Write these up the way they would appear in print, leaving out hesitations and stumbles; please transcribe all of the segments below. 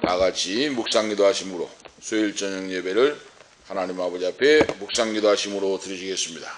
다같이 묵상기도 하심으로 수요일 저녁 예배를 하나님 아버지 앞에 묵상기도 하심으로 드리시겠습니다.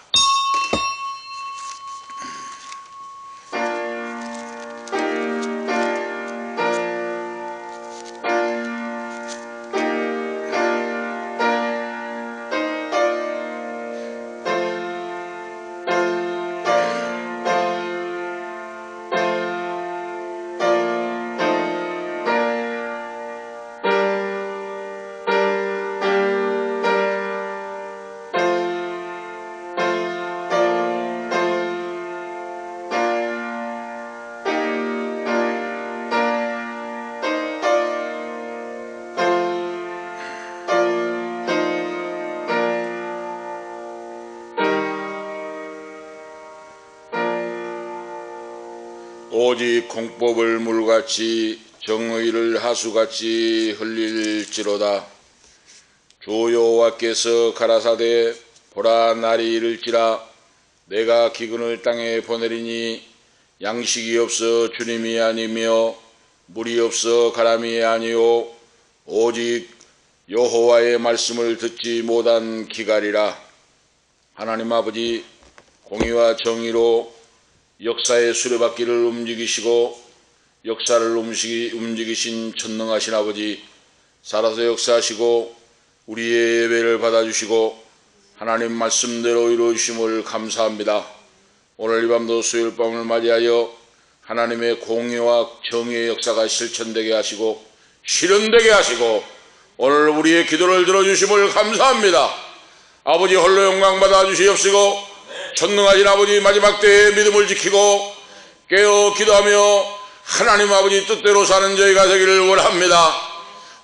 오직 공법을 물같이 정의를 하수같이 흘릴지로다. 주 여호와께서 가라사대 보라 날이 이를지라 내가 기근을 땅에 보내리니 양식이 없어 주님이 아니며 물이 없어 가람이 아니요 오직 여호와의 말씀을 듣지 못한 기갈이라. 하나님 아버지, 공의와 정의로 역사의 수레바퀴를 움직이시고 역사를 움직이신 전능하신 아버지, 살아서 역사하시고 우리의 예배를 받아주시고 하나님 말씀대로 이루어주심을 감사합니다. 오늘 이 밤도 수요일 밤을 맞이하여 하나님의 공의와 정의의 역사가 실천되게 하시고 실현되게 하시고 오늘 우리의 기도를 들어주심을 감사합니다. 아버지, 홀로 영광 받아주시옵시고 전능하신 아버지, 마지막 때에 믿음을 지키고 깨어 기도하며 하나님 아버지 뜻대로 사는 저희가 되기를 원합니다.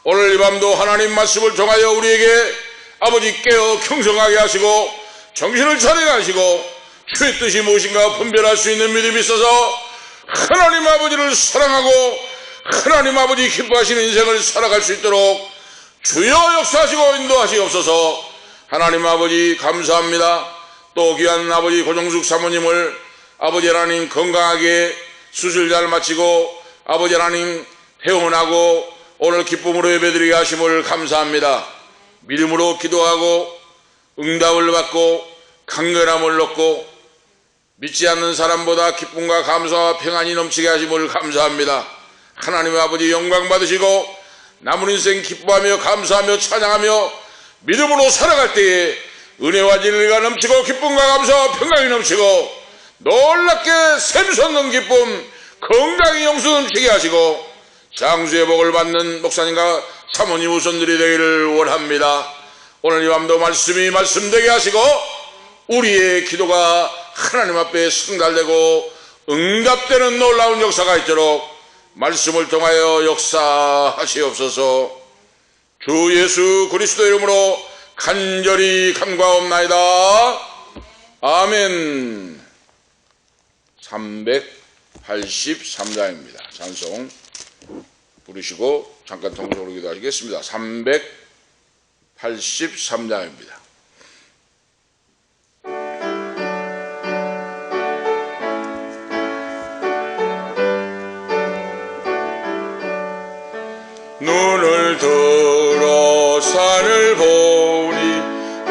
오늘 이 밤도 하나님 말씀을 통하여 우리에게 아버지 깨어 경성하게 하시고 정신을 차리게 하시고 주의 뜻이 무엇인가 분별할 수 있는 믿음이 있어서 하나님 아버지를 사랑하고 하나님 아버지 기뻐하시는 인생을 살아갈 수 있도록 주여 역사하시고 인도하시옵소서. 하나님 아버지 감사합니다. 또 귀한 아버지 고종숙 사모님을 아버지 하나님 건강하게 수술 잘 마치고 아버지 하나님 퇴원하고 오늘 기쁨으로 예배드리게 하심을 감사합니다. 믿음으로 기도하고 응답을 받고 강건함을 얻고 믿지 않는 사람보다 기쁨과 감사와 평안이 넘치게 하심을 감사합니다. 하나님 아버지 영광 받으시고 남은 인생 기뻐하며 감사하며 찬양하며 믿음으로 살아갈 때에 은혜와 진리가 넘치고 기쁨과 감사와 평강이 넘치고 놀랍게 샘솟는 기쁨 건강이 영수 넘치게 하시고 장수의 복을 받는 목사님과 사모님 후손들이 되기를 원합니다. 오늘 이 밤도 말씀이 말씀되게 하시고 우리의 기도가 하나님 앞에 승달되고 응답되는 놀라운 역사가 있도록 말씀을 통하여 역사하시옵소서. 주 예수 그리스도 이름으로 간절히 간구하옵나이다. 아멘. 383장입니다. 찬송 부르시고 잠깐 통성으로 기도하시겠습니다. 383장입니다. 눈을 들어 산을 보니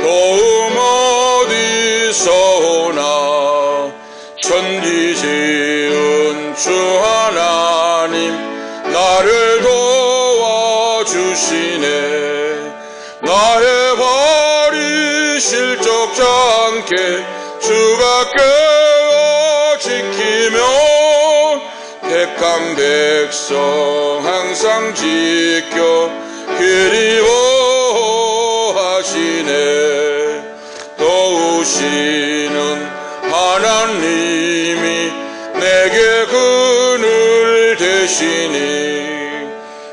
도움 어디서 오나. 천지 지은 주 하나님 나를 도와주시네. 나의 발이 실족지 않게 주가 깨어 지키며 택한 백성 항상 지켜 그리워하시네. 도우시는 하나님이 내게 그늘 되시니.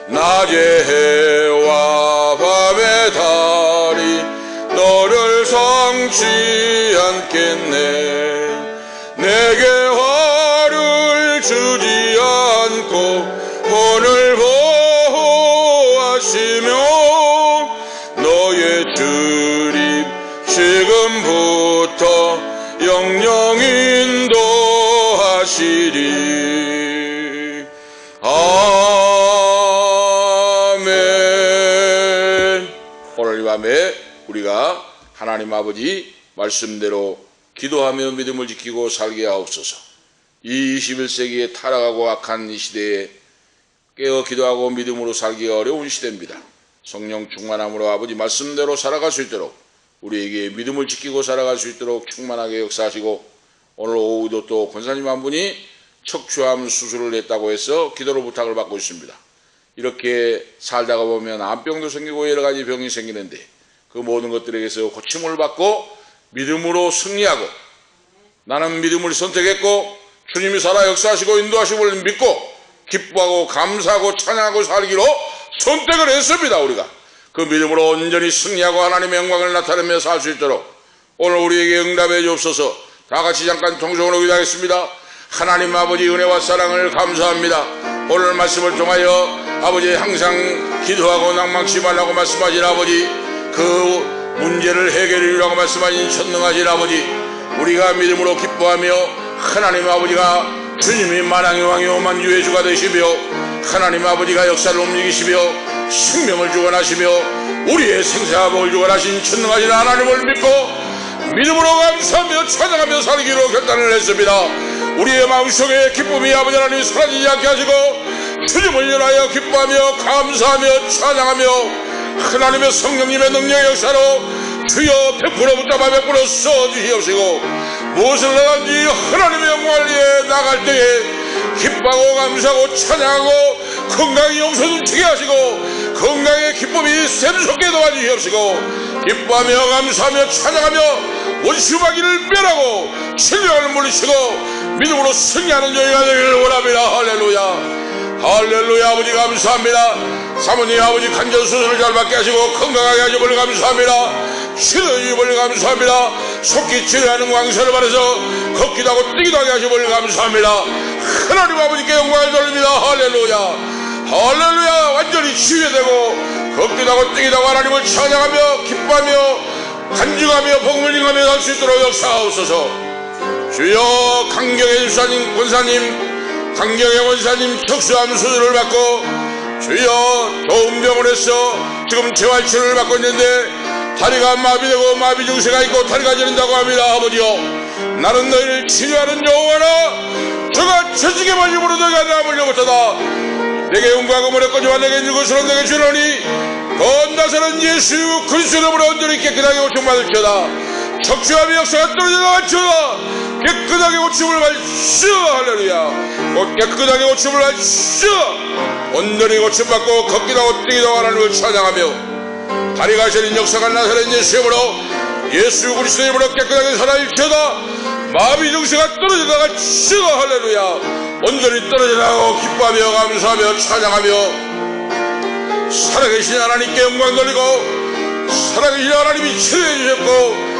낮의 해와 밤의 달이 너를 상치 않겠네. 내게 화를 주지 않고 오늘 보호하시며 너의 주님 지금부터 영영 인도하시리. 아멘. 다음에 우리가 하나님 아버지 말씀대로 기도하며 믿음을 지키고 살게 하옵소서. 이 21세기에 타락하고 악한 이 시대에 깨어 기도하고 믿음으로 살기가 어려운 시대입니다. 성령 충만함으로 아버지 말씀대로 살아갈 수 있도록 우리에게 믿음을 지키고 살아갈 수 있도록 충만하게 역사하시고, 오늘 오후도 또 권사님 한 분이 척추암 수술을 했다고 해서 기도로 부탁을 받고 있습니다. 이렇게 살다가 보면 암병도 생기고 여러 가지 병이 생기는데 그 모든 것들에게서 고침을 받고 믿음으로 승리하고, 나는 믿음을 선택했고 주님이 살아 역사하시고 인도하심을 믿고 기뻐하고 감사하고 찬양하고 살기로 선택을 했습니다. 우리가 그 믿음으로 온전히 승리하고 하나님의 영광을 나타내며 살 수 있도록 오늘 우리에게 응답해 주옵소서. 다 같이 잠깐 통성으로 기도하겠습니다. 하나님 아버지 은혜와 사랑을 감사합니다. 오늘 말씀을 통하여 아버지 항상 기도하고 낭망치 말라고 말씀하신 아버지, 그 문제를 해결하려고 말씀하신 전능하신 아버지, 우리가 믿음으로 기뻐하며 하나님 아버지가 주님이 만왕의 왕이요 만주의 주가 되시며 하나님 아버지가 역사를 움직이시며 생명을 주관하시며 우리의 생사와 복을 주관하신 전능하신 하나님을 믿고 믿음으로 감사하며 찬양하며 살기로 결단을 했습니다. 우리의 마음속에 기쁨이 아버지 하나님 사라지지 않게 하시고 주님을 인하여 기뻐하며 감사하며 찬양하며 하나님의 성령님의 능력의 역사로 주여 100% 붙잡아 100% 써주시옵시고, 무엇을 하든지 하나님의 영광을 위해 나갈 때에 기뻐하고 감사하고 찬양하고 건강이 용서숨치게 하시고 건강의 기쁨이 샘솟게 도와주시옵시고, 기뻐하며 감사하며 찬양하며 원수마귀를 멸하고 신령을 물리치고 믿음으로 승리하는 저희가 되기를 원합니다. 할렐루야. 할렐루야. 아버지 감사합니다. 사모님 아버지 간절 수술을 잘 받게 하시고 건강하게 하시길 감사합니다. 치료해주시길 감사합니다. 속기 치료하는 광선을 받아서 걷기도 하고 뛰기도 하게 하시길 감사합니다. 하나님 아버지께 영광을 돌립니다. 할렐루야. 할렐루야. 완전히 치유되고 걷기도 하고 뛰기도 하고 하나님을 찬양하며 기뻐하며 간증하며 복음을 인하며 살 수 있도록 역사하옵소서. 주여 강경의 집사님 권사님, 강경의 원사님 척수암 수술을 받고 주여 좋은 병원에서 지금 재활치료를 받고 있는데 다리가 마비되고 마비 증세가 있고 다리가 저린다고 합니다. 아버지여, 나는 너희를 치료하는 여호와라. 저가 저지게 말림으로 너희가 나을 여보다다. 내게 영광과 금을 거지와 내게 누구스러운 내게 주노니 건다서는 예수 그리스도 이름으로 온전히 깨끗하게 고침받을지어다. 척추암의 역사가 떨어져 나갈지어다. 깨끗하게 고침을 받으시오. 할렐루야. 곧 깨끗하게 고침을 받으시오. 온전히 고침받고 걷기도 하고 뛰기도 하고 하나님을 찬양하며 다리가 저린 역사가 나사렛 예수 이름으로 예수 그리스도 이름으로 깨끗하게 살아일지어다. 마비 증세가 떨어져 나갈지어다. 할렐루야. 온전히 떨어져 나가고 기뻐하며 감사하며 찬양하며 살아계신 하나님께 영광 돌리고 살아계신 하나님이 치료해 주셨고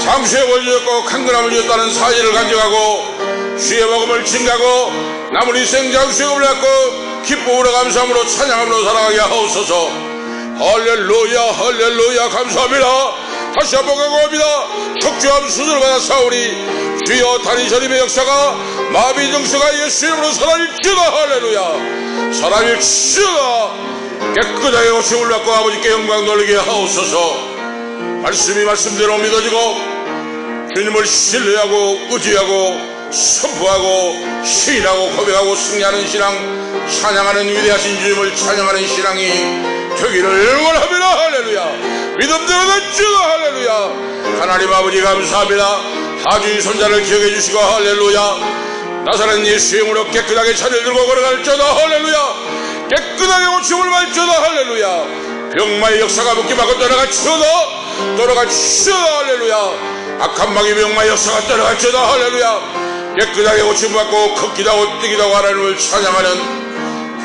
장수의 벌 주셨고 강건함을 주셨다는 사실을 간증하고 주의 복음을 증가하고 남은 인생 장수의 복음을 갖고 기쁨으로 감사함으로 찬양함으로 살아가게 하옵소서. 할렐루야. 할렐루야. 감사합니다. 다시 한번 강구합니다. 척추암 수술을 받아 사오리 주여 다리 저림의 역사가 마비 증세가 예수 이름으로 살아일지어다. 할렐루야. 살아일지어다. 깨끗하게 고침을 받고 아버지께 영광 돌리게 하옵소서. 말씀이 말씀대로 믿어지고 주님을 신뢰하고 의지하고 선포하고 시인하고 고백하고 승리하는 신앙, 찬양하는 위대하신 주님을 찬양하는 신앙이 되기를 원합니다. 할렐루야. 믿음대로 되주다. 할렐루야. 하나님 아버지 감사합니다. 하주의 손자를 기억해 주시고 할렐루야. 나사렛 예수의 이름으로 깨끗하게 차를 들고 걸어갈지어다. 할렐루야. 깨끗하게 고침을 받을지어다. 할렐루야. 병마의 역사가 묶임하고 떠나갈지어다. 떠나갈지어다. 할렐루야. 악한 마귀 병마의 역사가 떠나갈지어다. 할렐루야. 깨끗하게 고침받고 걷기도 하고 뛰기도 하고 하나님을 찬양하는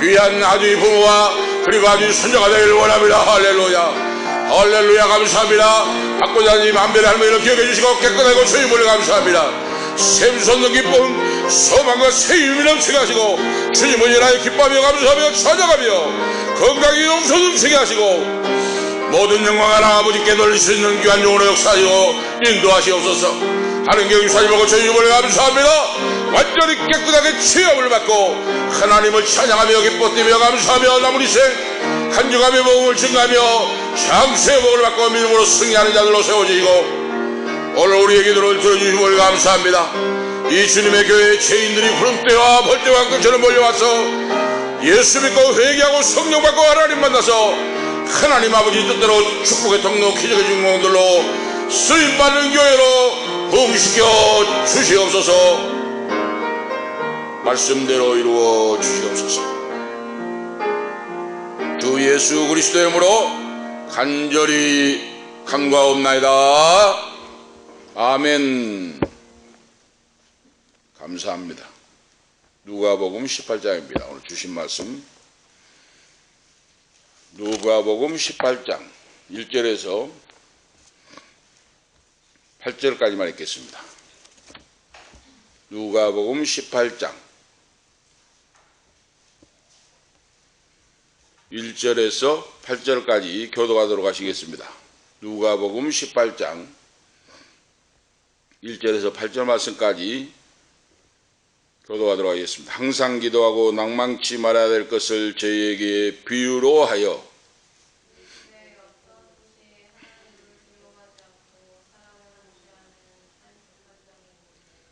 귀한 아주의 부모와 그리고 아주의 손자가 되기를 원합니다. 할렐루야. 할렐루야. 감사합니다. 박고자님 안별의 할머니를 기억해 주시고 깨끗하게 고침을 감사합니다. 샘솟는 기쁨 소망과 새 힘이 넘치게 하시고 주님을 인하여 기뻐하며 감사하며 찬양하며 건강히 용서숨치게 하시고 모든 영광 하나 아버지께 돌릴 수 있는 귀한 영으로 역사하시고 인도하시옵소서. 하는 경사님 보고 주님을 감사합니다. 완전히 깨끗하게 치유함을 받고 하나님을 찬양하며 기뻐 뛰며 감사하며 남은 인생 간증하며 복음을 증가하며 장수의 복을 받고 믿음으로 승리하는 자들로 세워지시고 오늘 우리의 기도를 들어주심을 감사합니다. 이 주님의 교회에 죄인들이 구름대와 벌떼와 끝처럼 몰려와서 예수 믿고 회개하고 성령 받고 하나님 만나서 하나님 아버지 뜻대로 축복의 통로 기적의 중공들로 쓰임받는 교회로 부흥시켜 주시옵소서. 말씀대로 이루어 주시옵소서. 주 예수 그리스도의 이름으로 간절히 간구하옵나이다. 아멘. 감사합니다. 누가복음 18장입니다. 오늘 주신 말씀 누가복음 18장 1절에서 8절까지만 읽겠습니다. 누가복음 18장 1절에서 8절까지 교도하도록 하시겠습니다. 누가복음 18장 1절에서 8절 말씀까지 교도하도록 하겠습니다. 항상 기도하고 낭망치 말아야 될 것을 저희에게 비유로 하여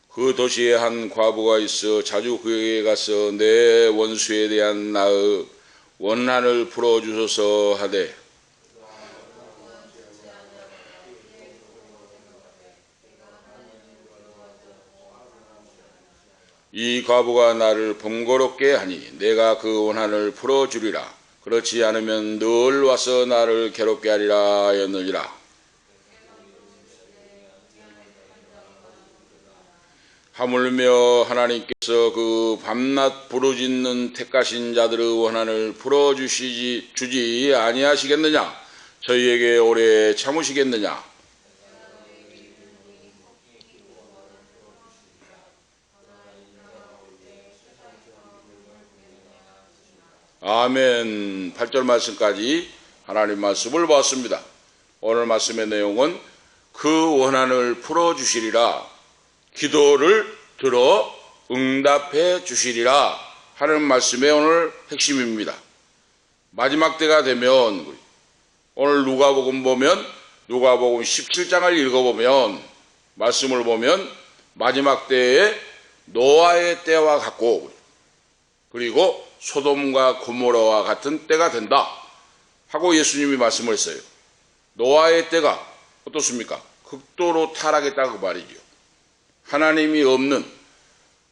그 도시에 한 과부가 있어 자주 그에게 가서 내 원수에 대한 나의 원한을 풀어주소서 하되 이 과부가 나를 번거롭게 하니 내가 그 원한을 풀어주리라. 그렇지 않으면 늘 와서 나를 괴롭게 하리라 하였느니라. 하물며 하나님께서 그 밤낮 부르짖는 택하신 자들의 원한을 풀어주지 아니하시겠느냐? 저희에게 오래 참으시겠느냐? 아멘. 8절 말씀까지 하나님 말씀을 보았습니다. 오늘 말씀의 내용은 그 원한을 풀어주시리라, 기도를 들어 응답해 주시리라 하는 말씀의 오늘 핵심입니다. 마지막 때가 되면 오늘 누가복음 보면 누가복음 17장을 읽어보면 말씀을 보면 마지막 때에 노아의 때와 같고 그리고 소돔과 고모라와 같은 때가 된다 하고 예수님이 말씀을 했어요. 노아의 때가 어떻습니까? 극도로 타락했다 그 말이죠. 하나님이 없는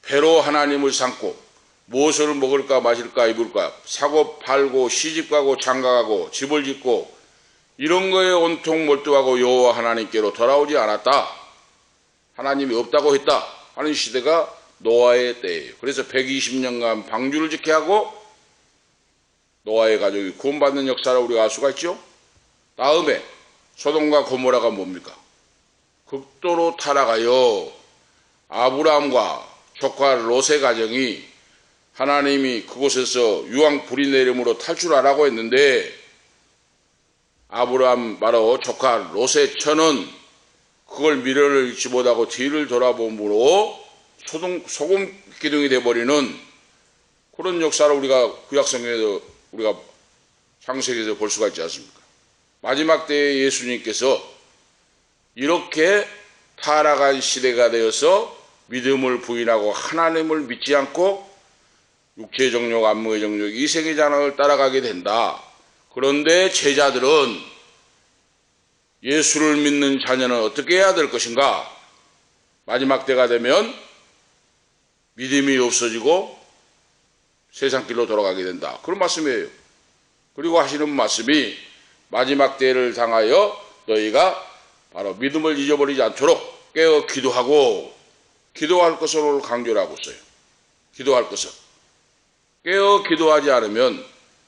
배로 하나님을 삼고 무엇을 먹을까 마실까 입을까 사고 팔고 시집가고 장가가고 집을 짓고 이런 거에 온통 몰두하고 여호와 하나님께로 돌아오지 않았다. 하나님이 없다고 했다 하는 시대가 노아의 때예요. 그래서 120년간 방주를 지켜야 하고 노아의 가족이 구원받는 역사를 우리가 알 수가 있죠. 다음에 소돔과 고모라가 뭡니까? 극도로 타락하여 아브라함과 조카 롯의 가정이 하나님이 그곳에서 유황불이 내림으로 탈출하라고 했는데 아브라함 바로 조카 롯의 처는 그걸 미련을 잃지 못하고 뒤를 돌아봄으로 소금 기둥이 되어버리는 그런 역사를 우리가 구약성경에서 우리가 창세기에서 볼 수가 있지 않습니까? 마지막 때에 예수님께서 이렇게 타락한 시대가 되어서 믿음을 부인하고 하나님을 믿지 않고 육체의 정욕, 안목의 정욕, 이생의 잔을 따라가게 된다. 그런데 제자들은 예수를 믿는 자녀는 어떻게 해야 될 것인가? 마지막 때가 되면 믿음이 없어지고 세상 길로 돌아가게 된다. 그런 말씀이에요. 그리고 하시는 말씀이 마지막 때를 당하여 너희가 바로 믿음을 잊어버리지 않도록 깨어 기도하고 기도할 것을 강조를 하고 있어요. 기도할 것을. 깨어 기도하지 않으면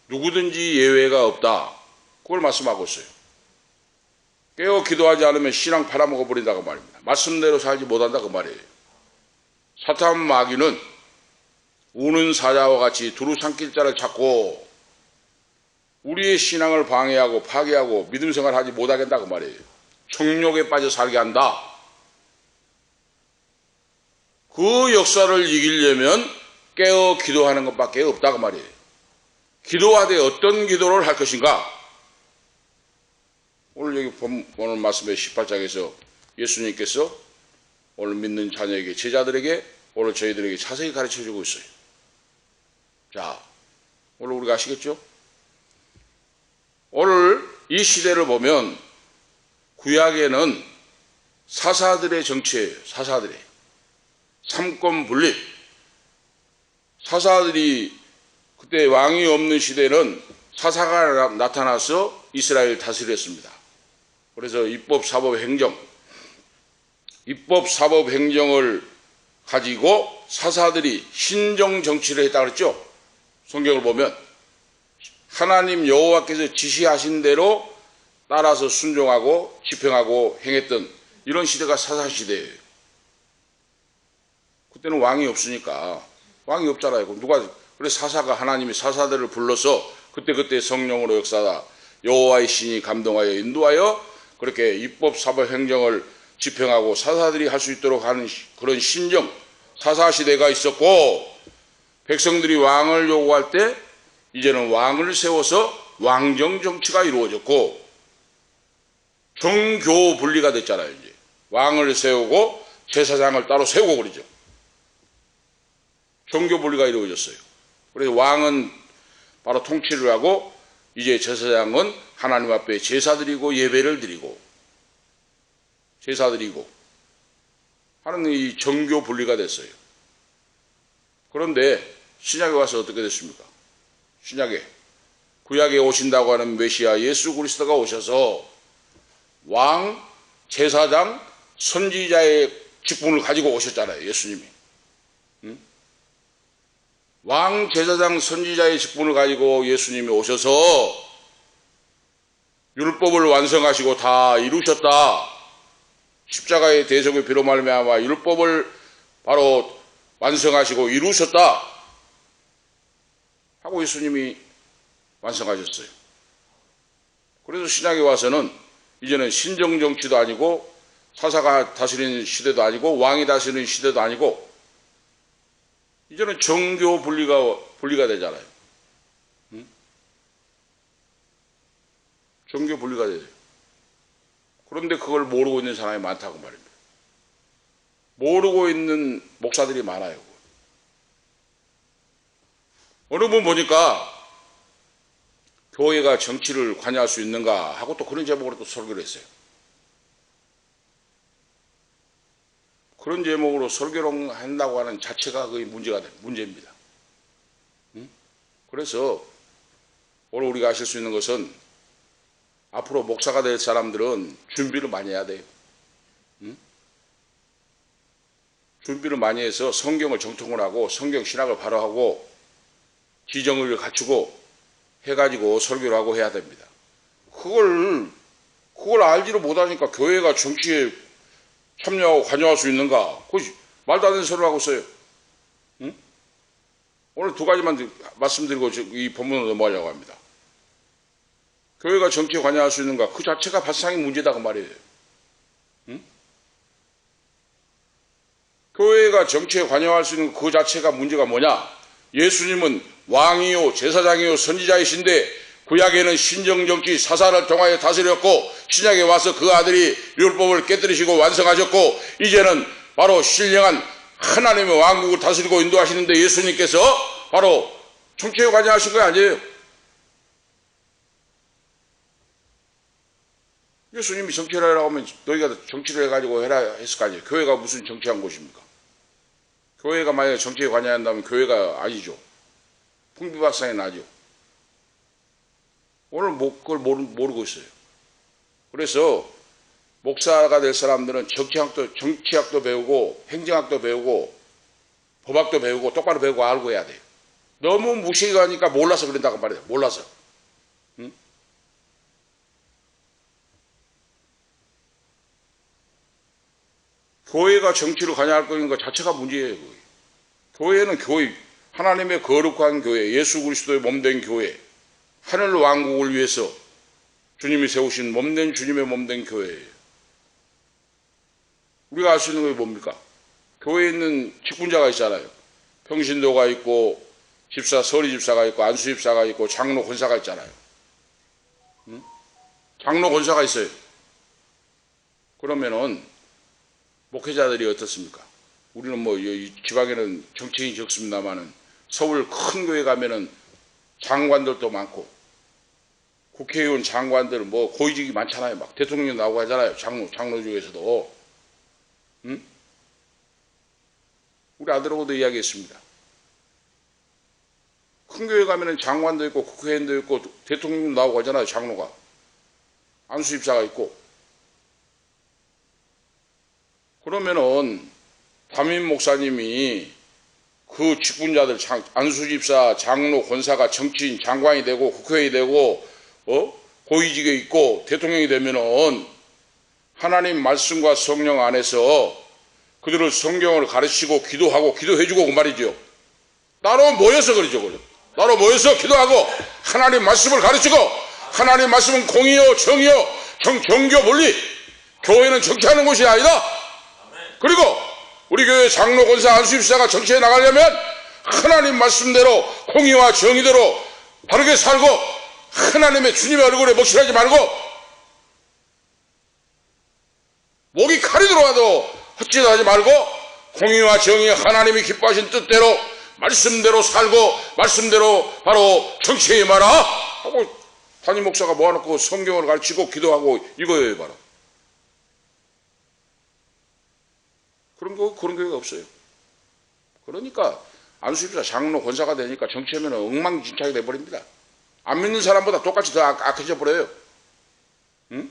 누구든지 예외가 없다. 그걸 말씀하고 있어요. 깨어 기도하지 않으면 신앙 팔아먹어 버린다고 말입니다. 말씀대로 살지 못한다 그 말이에요. 사탄 마귀는 우는 사자와 같이 두루 삼킬 자를 찾고 우리의 신앙을 방해하고 파괴하고 믿음 생활을 하지 못하게 한다 그 말이에요. 정욕에 빠져 살게 한다. 그 역사를 이기려면 깨어 기도하는 것밖에 없다 그 말이에요. 기도하되 어떤 기도를 할 것인가? 오늘 말씀의 18장에서 예수님께서 오늘 믿는 자녀에게, 제자들에게, 오늘 저희들에게 자세히 가르쳐 주고 있어요. 자, 오늘 우리가 아시겠죠? 오늘 이 시대를 보면 구약에는 사사들의 정치예요. 사사들의 삼권 분립. 사사들이, 그때 왕이 없는 시대는 사사가 나타나서 이스라엘 다스렸습니다. 그래서 입법, 사법, 행정, 입법, 사법, 행정을 가지고 사사들이 신정 정치를 했다 그랬죠. 성경을 보면 하나님 여호와께서 지시하신 대로 따라서 순종하고 집행하고 행했던 이런 시대가 사사시대예요. 그때는 왕이 없으니까, 왕이 없잖아요. 그래서 사사가, 하나님이 사사들을 불러서 그때그때 성령으로 역사다, 여호와의 신이 감동하여 인도하여 그렇게 입법, 사법, 행정을 집행하고 사사들이 할 수 있도록 하는 그런 신정 사사시대가 있었고, 백성들이 왕을 요구할 때 이제는 왕을 세워서 왕정 정치가 이루어졌고, 정교 분리가 됐잖아요. 이제 왕을 세우고 제사장을 따로 세우고 그러죠. 정교 분리가 이루어졌어요. 그래서 왕은 바로 통치를 하고, 이제 제사장은 하나님 앞에 제사드리고 예배를 드리고 제사드리고 하는 이 정교 분리가 됐어요. 그런데 신약에 와서 어떻게 됐습니까? 신약에, 구약에 오신다고 하는 메시아 예수 그리스도가 오셔서 왕, 제사장, 선지자의 직분을 가지고 오셨잖아요. 예수님이. 왕, 제사장, 선지자의 직분을 가지고 예수님이 오셔서 율법을 완성하시고 다 이루셨다. 십자가의 대속의 피로 말미암아 율법을 바로 완성하시고 이루셨다 하고 예수님이 완성하셨어요. 그래서 신약에 와서는 이제는 신정정치도 아니고 사사가 다스리는 시대도 아니고 왕이 다스리는 시대도 아니고 이제는 정교 분리가 되잖아요. 정교 분리가 되죠. 그런데 그걸 모르고 있는 사람이 많다고 말입니다. 모르고 있는 목사들이 많아요. 어느 분 보니까 교회가 정치를 관여할 수 있는가 하고 또 그런 제목으로 또 설교를 했어요. 그런 제목으로 설교를 한다고 하는 자체가 거의 문제입니다. 그래서 오늘 우리가 아실 수 있는 것은 앞으로 목사가 될 사람들은 준비를 많이 해야 돼요. 준비를 많이 해서 성경을 정통을 하고 성경 신학을 바로 하고 지정을 갖추고 해가지고 설교를 하고 해야 됩니다. 그걸 알지를 못하니까 교회가 정치에 참여하고 관여할 수 있는가? 그것이 말도 안 되는 소리를 하고 있어요. 오늘 두 가지만 말씀드리고 이 본문으로 넘어가려고 합니다. 교회가 정치에 관여할 수 있는가? 그 자체가 발상의 문제다 그 말이에요. 교회가 정치에 관여할 수 있는 그 자체가 문제가 뭐냐? 예수님은 왕이요 제사장이요 선지자이신데 구약에는 신정정치 사사를 통하여 다스렸고 신약에 와서 그 아들이 율법을 깨뜨리시고 완성하셨고 이제는 바로 신령한 하나님의 왕국을 다스리고 인도하시는데 예수님께서 바로 정치에 관여하신 거 아니에요. 예수님이 정치를 하라고 하면 너희가 정치를 해가지고 해라 했을 거 아니에요. 교회가 무슨 정치한 곳입니까? 교회가 만약에 정치에 관여한다면 교회가 아니죠. 풍비박산이 나죠. 오늘 그걸 모르고 있어요. 그래서 목사가 될 사람들은 정치학도 배우고 행정학도 배우고 법학도 배우고 똑바로 배우고 알고 해야 돼요. 너무 무식하니까 몰라서 그런다고 말해요. 몰라서. 교회가 정치로 관여할 거인 것 자체가 문제예요. 교회는 교회, 하나님의 거룩한 교회, 예수 그리스도의 몸된 교회, 하늘 왕국을 위해서 주님이 세우신 몸된 주님의 몸된 교회예요. 우리가 알 수 있는 게 뭡니까? 교회에 있는 직분자가 있잖아요. 평신도가 있고 집사, 서리 집사가 있고 안수 집사가 있고 장로 권사가 있잖아요. 장로 권사가 있어요. 그러면은 목회자들이 어떻습니까? 우리는 뭐 지방에는 정치인이 적습니다만은 서울 큰 교회 가면은 장관들도 많고 국회의원 장관들 뭐 고위직이 많잖아요. 막 대통령 나오고 하잖아요. 장로 중에서도. 응? 우리 아들하고도 이야기했습니다. 큰 교회 가면은 장관도 있고 국회의원도 있고 대통령도 나오고 하잖아요. 장로가. 안수집사가 있고. 그러면은 담임 목사님이 그 직분자들 안수집사, 장로, 권사가 정치인, 장관이 되고 국회의원이 되고 고위직에 있고 대통령이 되면은 하나님 말씀과 성령 안에서 그들을 성경을 가르치고 기도하고 기도해주고 그 말이죠. 따로 모여서 그러죠. 따로 모여서 기도하고 하나님 말씀을 가르치고 하나님 말씀은 공의요 정의요 정교 본리. 교회는 정치하는 곳이 아니다. 그리고 우리 교회 장로 권사 안수집사가 정치에 나가려면 하나님 말씀대로 공의와 정의대로 바르게 살고 하나님의 주님의 얼굴에 먹칠하지 말고 목이 칼이 들어와도 헛짓 하지 말고 공의와 정의 하나님이 기뻐하신 뜻대로 말씀대로 살고 말씀대로 바로 정치에 임하라 하고 담임 목사가 모아놓고 성경을 가르치고 기도하고 이거예요. 바로 그런 교회가 없어요. 그러니까 안수집사 장로 권사가 되니까 정치하면 엉망진창이 돼버립니다. 안 믿는 사람보다 똑같이 더 악해져 버려요. 응?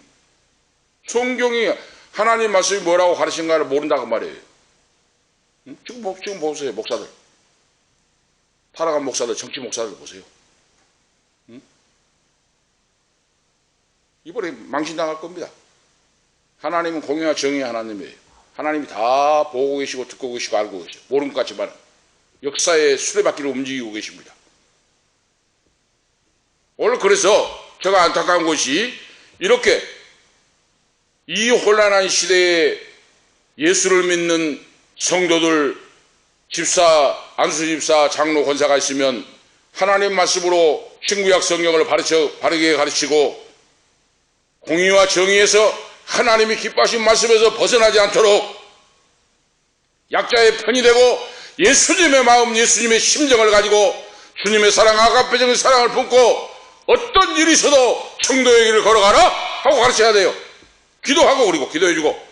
성경이 하나님 말씀이 뭐라고 가르친가를 모른다고 말이에요. 응? 지금 보세요. 목사들. 타락한 목사들, 정치 목사들 보세요. 응? 이번에 망신당할 겁니다. 하나님은 공의와 정의의 하나님이에요. 하나님이 다 보고 계시고 듣고 계시고 알고 계시고 모르는 것 같지만 역사의 수레바퀴를 움직이고 계십니다. 오늘 그래서 제가 안타까운 것이 이렇게 이 혼란한 시대에 예수를 믿는 성도들, 집사, 안수집사, 장로, 권사가 있으면 하나님 말씀으로 신구약 성경을 바르게 가르치고 공의와 정의에서 하나님이 기뻐하신 말씀에서 벗어나지 않도록 약자의 편이 되고 예수님의 마음, 예수님의 심정을 가지고 주님의 사랑, 아가페적인 사랑을 품고 어떤 일이 있어도 성도의 길을 걸어가라 하고 가르쳐야 돼요. 기도하고 그리고 기도해주고.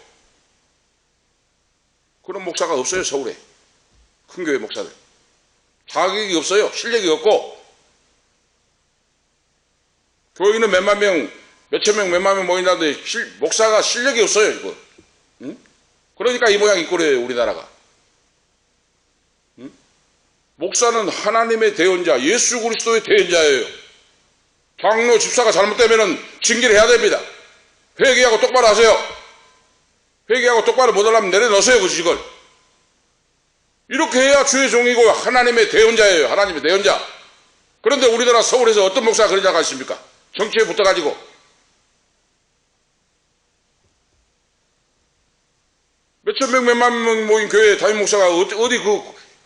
그런 목사가 없어요. 서울에. 큰 교회 목사들. 자격이 없어요. 실력이 없고. 교인은 몇만 명, 몇천 명, 몇만 명 모인다는데 목사가 실력이 없어요. 이거. 응? 그러니까 이 모양 이 꼴이에요. 우리나라가. 응? 목사는 하나님의 대언자, 예수 그리스도의 대언자예요. 장로, 집사가 잘못되면 징계를 해야 됩니다. 회개하고 똑바로 하세요. 회개하고 똑바로 못하려면 내려놓으세요. 그 직을. 이렇게 해야 주의 종이고 하나님의 대언자예요. 하나님의 대언자. 그런데 우리나라 서울에서 어떤 목사가 그런 자가 있습니까? 정치에 붙어가지고 몇천 명, 몇만 명 모인 교회 담임 목사가 어디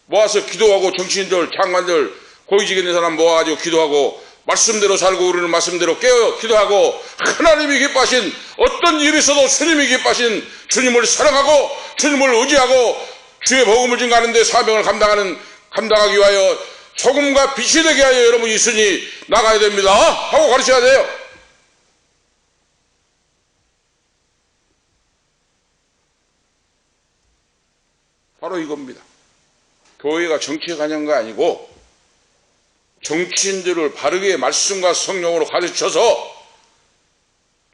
모아서 기도하고 정치인들, 장관들, 고위직에 있는 사람 모아가지고 기도하고 말씀대로 살고 우리는 말씀대로 깨어 기도하고 하나님이 기뻐하신 어떤 일이 있어도 주님이 기뻐하신 주님을 사랑하고 주님을 의지하고 주의 복음을 증거하는 데 사명을 감당하기 위하여 소금과 빛이 되게 하여 여러분이 있으니 나가야 됩니다 하고 가르쳐야 돼요. 바로 이겁니다. 교회가 정치에 관여한 거 아니고 정치인들을 바르게 말씀과 성령으로 가르쳐서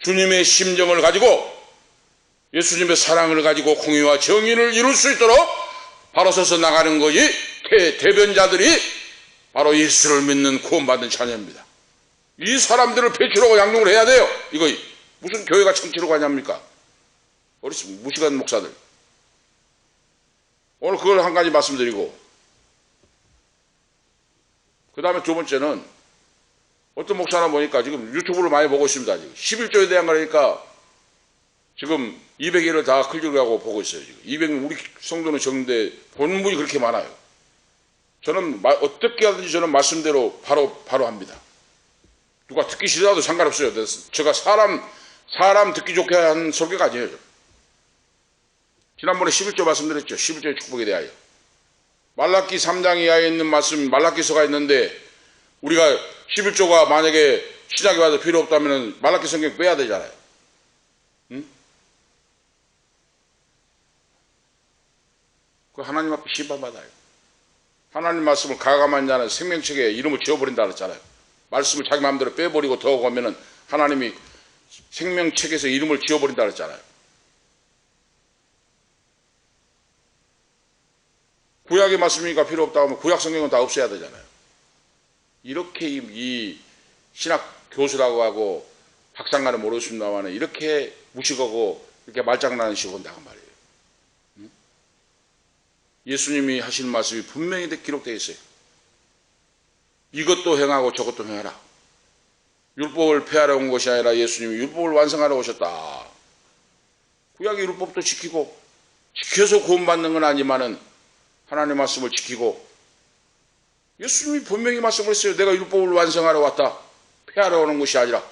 주님의 심정을 가지고 예수님의 사랑을 가지고 공의와 정의를 이룰 수 있도록 바로 서서 나가는 것이 대변자들이 바로 예수를 믿는 구원받은 자녀입니다. 이 사람들을 배출하고 양육을 해야 돼요. 이거 무슨 교회가 정치로 가냐입니까? 무식한 목사들. 오늘 그걸 한 가지 말씀드리고 그 다음에 두 번째는 어떤 목사나 보니까 지금 유튜브를 많이 보고 있습니다. 지금 11조에 대한 거니까 지금 200일을 다 클릭하고 보고 있어요. 지금 200명 우리 성도는 적는데 보는 분이 그렇게 많아요. 저는 어떻게 하든지 저는 말씀대로 바로 합니다. 누가 듣기 싫어도 상관없어요. 제가 사람 듣기 좋게 한 설교가 아니에요. 지난번에 11조 말씀드렸죠. 11조의 축복에 대하여. 말라기 3장 이하에 있는 말씀, 말라기서가 있는데, 우리가 11조가 만약에 신약에 와서 필요 없다면 말라기 성경 빼야 되잖아요. 응? 그 하나님 앞에 심판받아요. 하나님 말씀을 가감한 자는 생명책에 이름을 지어버린다 그랬잖아요. 말씀을 자기 마음대로 빼버리고 더 가면은 하나님이 생명책에서 이름을 지어버린다 그랬잖아요. 구약의 말씀이니까 필요 없다고 하면 구약 성경은 다 없애야 되잖아요. 이렇게 이 신학 교수라고 하고 박상관을 모르십니다만 이렇게 무식하고 이렇게 말장난을 치고 온다고 말이에요. 응? 예수님이 하시는 말씀이 분명히 기록되어 있어요. 이것도 행하고 저것도 행하라. 율법을 폐하러 온 것이 아니라 예수님이 율법을 완성하러 오셨다. 구약의 율법도 지키고 지켜서 구원받는 건 아니지만은 하나님의 말씀을 지키고 예수님이 분명히 말씀을 했어요. 내가 율법을 완성하러 왔다. 폐하러 오는 것이 아니라.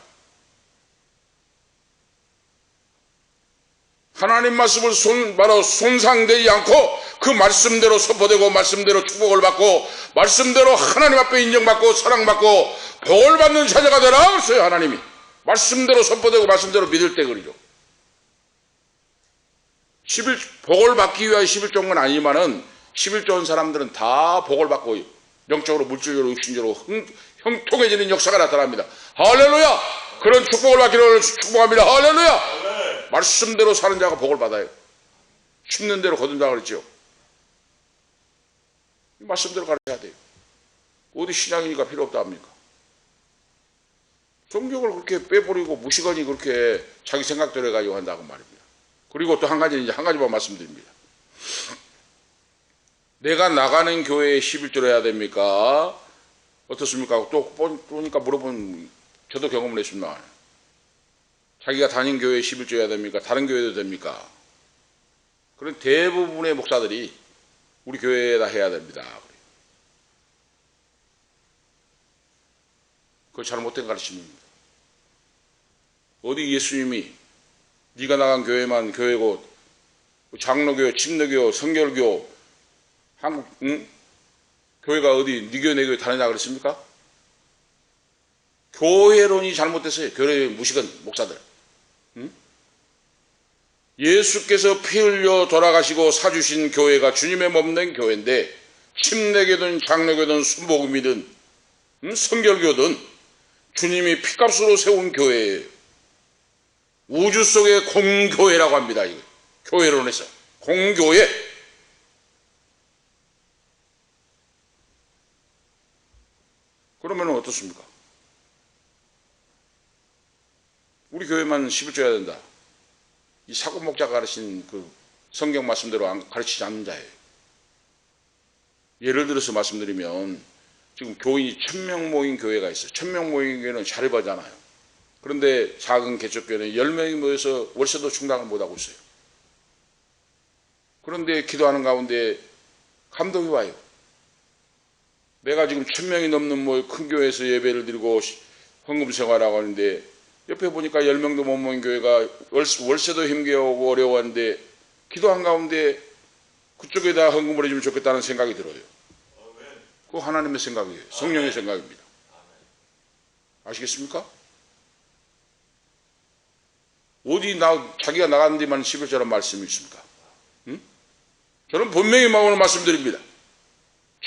하나님 말씀을 바로 손상되지 않고 그 말씀대로 선포되고 말씀대로 축복을 받고 말씀대로 하나님 앞에 인정받고 사랑받고 복을 받는 자녀가 되라 그랬어요. 하나님이 말씀대로 선포되고 말씀대로 믿을 때 그리죠. 복을 받기 위하여 11조인 건 아니지만은 11조인 사람들은 다 복을 받고 영적으로 물질적으로 육신적으로 형통해지는 역사가 나타납니다. 할렐루야. 그런 축복을 받기를 축복합니다. 할렐루야. 말씀대로 사는 자가 복을 받아요. 심는 대로 거둔다 그랬죠. 말씀대로 가르쳐야 돼요. 어디 신앙이니까 필요 없다 합니까? 성경을 그렇게 빼버리고 무시건히 그렇게 자기 생각대로 해가지고 한다고 말입니다. 그리고 또 한 가지만 말씀드립니다. 내가 나가는 교회에 11조를 해야 됩니까? 어떻습니까? 또 보니까 물어보면 저도 경험을 했습니다. 자기가 다닌 교회에 11조 해야 됩니까? 다른 교회도 됩니까? 그런 대부분의 목사들이 우리 교회에다 해야 됩니다. 그거 잘못된 가르침입니다. 어디 예수님이 네가 나간 교회만 교회고 장로교, 침례교, 성결교 한국 교회가 어디 네 교회 내 교회 다르냐 그랬습니까? 교회론이 잘못됐어요. 교회 무식한 목사들. 예수께서 피 흘려 돌아가시고 사주신 교회가 주님의 몸된 교회인데 침례교든 장로교든 순복음이든 성결교든 주님이 피값으로 세운 교회예요. 우주 속의 공교회라고 합니다. 이거. 교회론에서 공교회. 그러면 어떻습니까? 우리 교회만 11조 해야 된다. 이 사고 목자가 가르친 그 성경 말씀대로 가르치지 않는 자예요. 예를 들어서 말씀드리면 지금 교인이 1000명 모인 교회가 있어요. 1000명 모인 교회는 잘 봐잖아요. 그런데 작은 개척교회는 10명이 모여서 월세도 충당을 못하고 있어요. 그런데 기도하는 가운데 감동이 와요. 내가 지금 1000명이 넘는 큰 교회에서 예배를 드리고 헌금 생활하고 하는데 옆에 보니까 10명도 못 모인 교회가 월세도 힘겨우고 어려워하는데 기도한 가운데 그쪽에다 헌금을 해주면 좋겠다는 생각이 들어요. 그거 하나님의 생각이에요. 성령의 생각입니다. 아시겠습니까? 어디 자기가 나가는 데만 11조라는 말씀이 있습니까? 저는 분명히 오늘 말씀드립니다.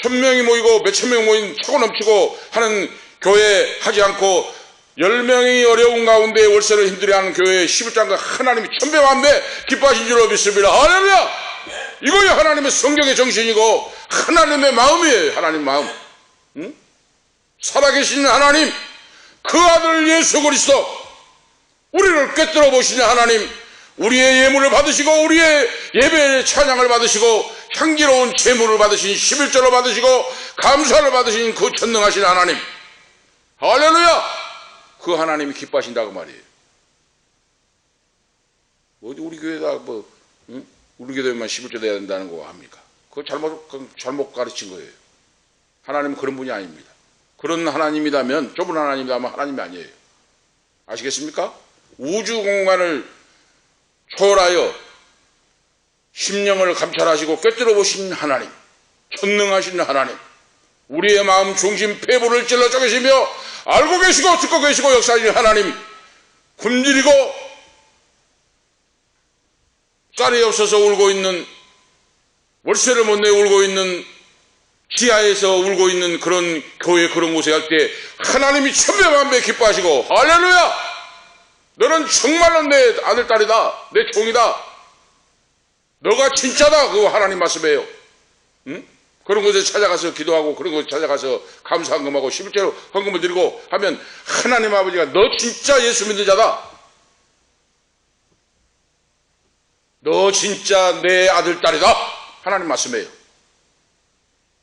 1000명이 모이고 몇천 명 모인 차고 넘치고 하는 교회 하지 않고 10명이 어려운 가운데 월세를 힘들어하는 교회에 11조가 하나님이 천배만배 기뻐하신 줄로 믿습니다. 할렐루야! 이거야 하나님의 성경의 정신이고 하나님의 마음이에요. 하나님 마음. 살아계신 하나님, 그 아들 예수 그리스도 우리를 꿰뚫어 보시는 하나님, 우리의 예물을 받으시고 우리의 예배의 찬양을 받으시고 향기로운 제물을 받으신 11조를 받으시고 감사를 받으신 그 전능하신 하나님, 할렐루야! 그 하나님이 기뻐하신다고 말이에요. 어디 우리 교회다 우리 교회만 11조 돼야 된다는 거 합니까? 그거 잘못 가르친 거예요. 하나님은 그런 분이 아닙니다. 그런 하나님이라면, 좁은 하나님이라면 하나님이 아니에요. 아시겠습니까? 우주 공간을 초월하여 심령을 감찰하시고 꿰뚫어 보신 하나님, 전능하신 하나님, 우리의 마음 중심 폐부를 찔러 쪼개시며 알고 계시고 듣고 계시고 역사하시는 하나님, 굶주리고 쌀이 없어서 울고 있는, 월세를 못 내 울고 있는, 지하에서 울고 있는 그런 교회, 그런 곳에 갈 때 하나님이 천배만배 기뻐하시고, 할렐루야! 너는 정말로 내 아들, 딸이다. 내 종이다. 너가 진짜다. 그거 하나님 말씀이에요. 응? 그런 곳에 찾아가서 기도하고, 그런 곳에 찾아가서 감사 헌금하고 11조로 헌금을 드리고 하면 하나님 아버지가 너 진짜 예수 믿는 자다. 너 진짜 내 아들, 딸이다. 하나님 말씀이에요.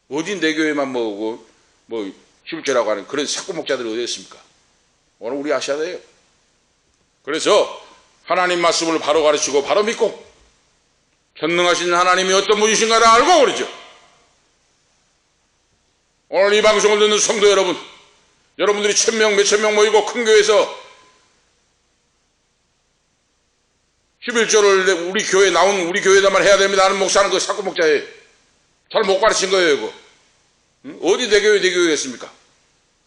어디 내 교회만 뭐 11조라고 하는 그런 사고 목자들이 어디 있습니까? 오늘 우리 아셔야 돼요. 그래서 하나님 말씀을 바로 가르치고 바로 믿고 전능하신 하나님이 어떤 분이신가를 알고 그러죠. 오늘 이 방송을 듣는 성도 여러분, 여러분들이 1000명, 몇천 명 모이고 큰 교회에서 11조를 우리 교회에 나온 우리 교회에다만 해야 됩니다 하는 목사는 그 사고 목자예요. 잘 못 가르친 거예요, 이거. 어디 내 교회겠습니까?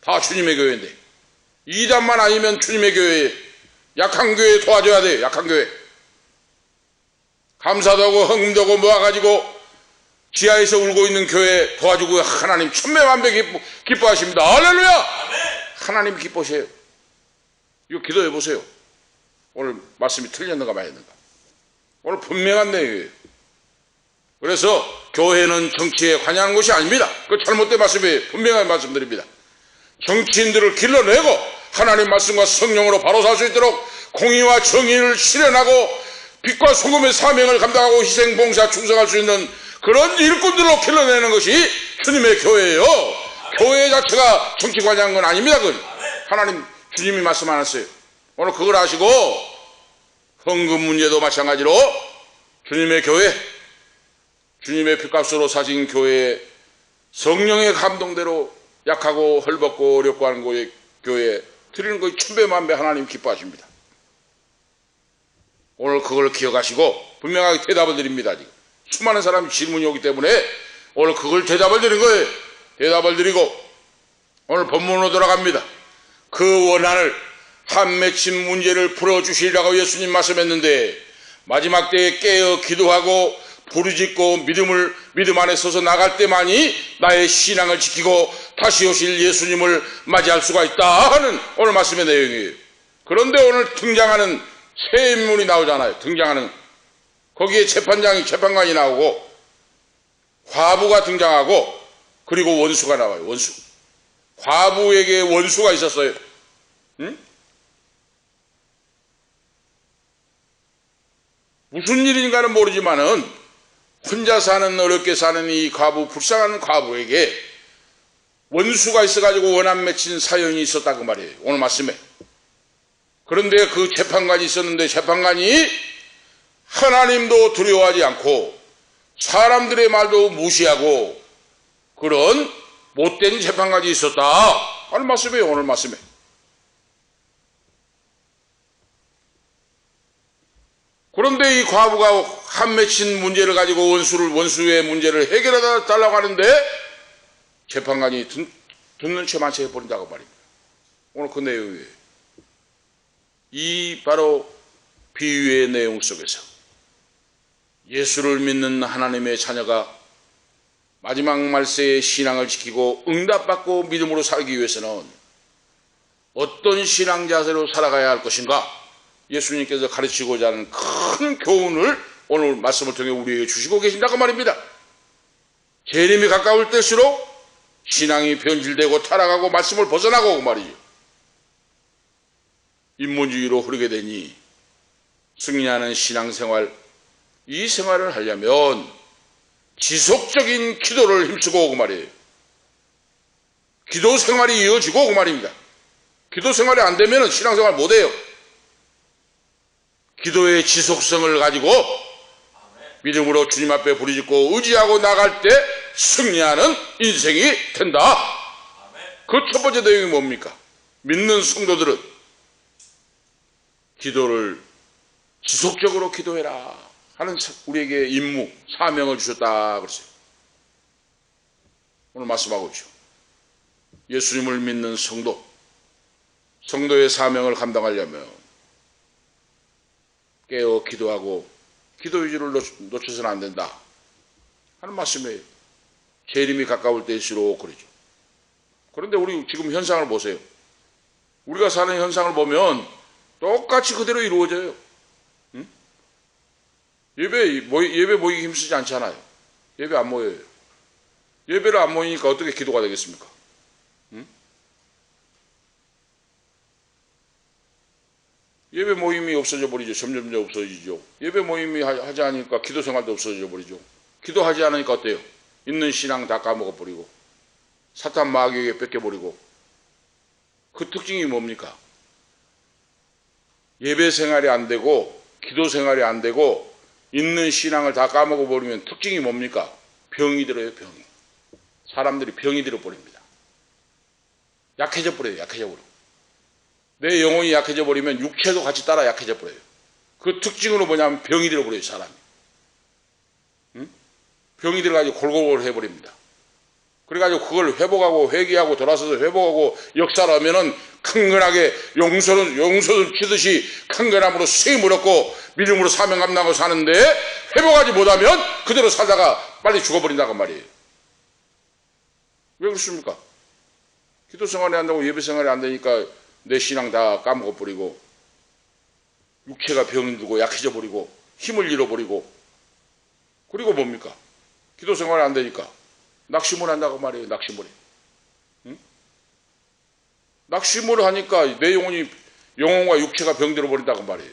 다 주님의 교회인데. 이단만 아니면 주님의 교회에, 약한 교회에 도와줘야 돼요, 약한 교회. 감사도 하고 헌금도 하고 모아가지고 지하에서 울고 있는 교회 도와주고 하나님 천배만배 기뻐하십니다. 할렐루야! 하나님 기뻐하세요. 이거 기도해 보세요. 오늘 말씀이 틀렸는가 말했는가. 오늘 분명한 내용이에요. 그래서 교회는 정치에 관여하는 것이 아닙니다. 그 잘못된 말씀이에요. 분명하게 말씀드립니다. 정치인들을 길러내고 하나님 말씀과 성령으로 바로 살 수 있도록 공의와 정의를 실현하고 빛과 소금의 사명을 감당하고 희생, 봉사, 충성할 수 있는 그런 일꾼들로 길러내는 것이 주님의 교회예요. 교회 자체가 정치 관여한 건 아닙니다. 그건 하나님 주님이 말씀 안 했어요. 오늘 그걸 아시고 헌금 문제도 마찬가지로 주님의 교회, 주님의 피값으로 사신 교회에 성령의 감동대로 약하고 헐벗고 어렵고 하는 교회에 드리는 것이 천배만배 하나님 기뻐하십니다. 오늘 그걸 기억하시고 분명하게 대답을 드립니다. 지금 수많은 사람이 질문이 오기 때문에 오늘 그걸 대답을 드린 거예요. 대답을 드리고 오늘 본문으로 돌아갑니다. 그 원한을 한 맺힌 문제를 풀어주시리라고 예수님 말씀했는데 마지막 때에 깨어 기도하고 부르짖고 믿음 안에 서서 나갈 때만이 나의 신앙을 지키고 다시 오실 예수님을 맞이할 수가 있다 하는 오늘 말씀의 내용이에요. 그런데 오늘 등장하는 새 인물이 나오잖아요. 등장하는 거기에 재판관이 나오고 과부가 등장하고 그리고 원수가 나와요. 원수. 과부에게 원수가 있었어요. 응? 무슨 일인가는 모르지만은 혼자 사는, 어렵게 사는 이 과부, 불쌍한 과부에게 원수가 있어가지고 원한 맺힌 사연이 있었다 그 말이에요. 오늘 말씀에. 그런데 그 재판관이 있었는데 재판관이 하나님도 두려워하지 않고 사람들의 말도 무시하고 그런 못된 재판관이 있었다 하는 말씀이에요. 오늘 말씀에. 그런데 이 과부가 한 맺힌 문제를 가지고 원수의 문제를 해결해 달라고 하는데 재판관이 듣는 채만치 해버린다고 말입니다. 오늘 그 내용이에요. 이 바로 비유의 내용 속에서 예수를 믿는 하나님의 자녀가 마지막 말세의 신앙을 지키고 응답받고 믿음으로 살기 위해서는 어떤 신앙 자세로 살아가야 할 것인가 예수님께서 가르치고자 하는 큰 교훈을 오늘 말씀을 통해 우리에게 주시고 계신다고 말입니다. 재림이 가까울 때일수록 신앙이 변질되고 타락하고 말씀을 벗어나고 그 말이죠. 인본주의로 흐르게 되니 승리하는 신앙생활, 이 생활을 하려면 지속적인 기도를 힘쓰고 그 말이에요. 기도 생활이 이어지고 그 말입니다. 기도 생활이 안 되면 신앙생활 못해요. 기도의 지속성을 가지고 믿음으로 주님 앞에 부르짖고 의지하고 나갈 때 승리하는 인생이 된다. 그 첫 번째 내용이 뭡니까? 믿는 성도들은 기도를 지속적으로 기도해라 하는 우리에게 임무, 사명을 주셨다 그랬어요. 오늘 말씀하고 있죠. 예수님을 믿는 성도의 사명을 감당하려면 깨어 기도하고 기도 의지를 놓쳐서는 안 된다 하는 말씀이에요. 재림이 가까울 때일수록 그러죠. 그런데 우리 지금 현상을 보세요. 우리가 사는 현상을 보면 똑같이 그대로 이루어져요. 응? 예배 모이기 힘쓰지 않잖아요. 예배 안 모여요. 예배를 안 모이니까 어떻게 기도가 되겠습니까? 응? 예배 모임이 없어져 버리죠. 점점 없어지죠. 예배 모임이 하지 않으니까 기도 생활도 없어져 버리죠. 기도하지 않으니까 어때요? 있는 신앙 다 까먹어 버리고 사탄 마귀에게 뺏겨버리고. 그 특징이 뭡니까? 예배 생활이 안 되고 기도 생활이 안 되고 있는 신앙을 다 까먹어 버리면 특징이 뭡니까? 병이 들어요. 병이. 사람들이 병이 들어버립니다. 약해져 버려요. 약해져 버려. 내 영혼이 약해져 버리면 육체도 같이 따라 약해져 버려요. 그 특징으로 뭐냐면 병이 들어버려요. 사람이. 응? 병이 들어가지고 골골골 해버립니다. 그래가지고 그걸 회복하고 회개하고 돌아서서 회복하고 역사를 하면은 강건하게 용서를 치듯이 강건함으로 쓰임을 얻고 믿음으로 사명 감당하고 사는데 회복하지 못하면 그대로 살다가 빨리 죽어버린다고 말이에요. 왜 그렇습니까? 기도 생활이 안 되고 예배 생활이 안 되니까 내 신앙 다 까먹어버리고 육체가 병이 들고 약해져 버리고 힘을 잃어버리고 그리고 뭡니까? 기도 생활이 안 되니까 낙심을 한다고 말이에요. 낙심을. 응? 낙심을 하니까 내 영혼과 육체가 병들어 버린다고 말이에요.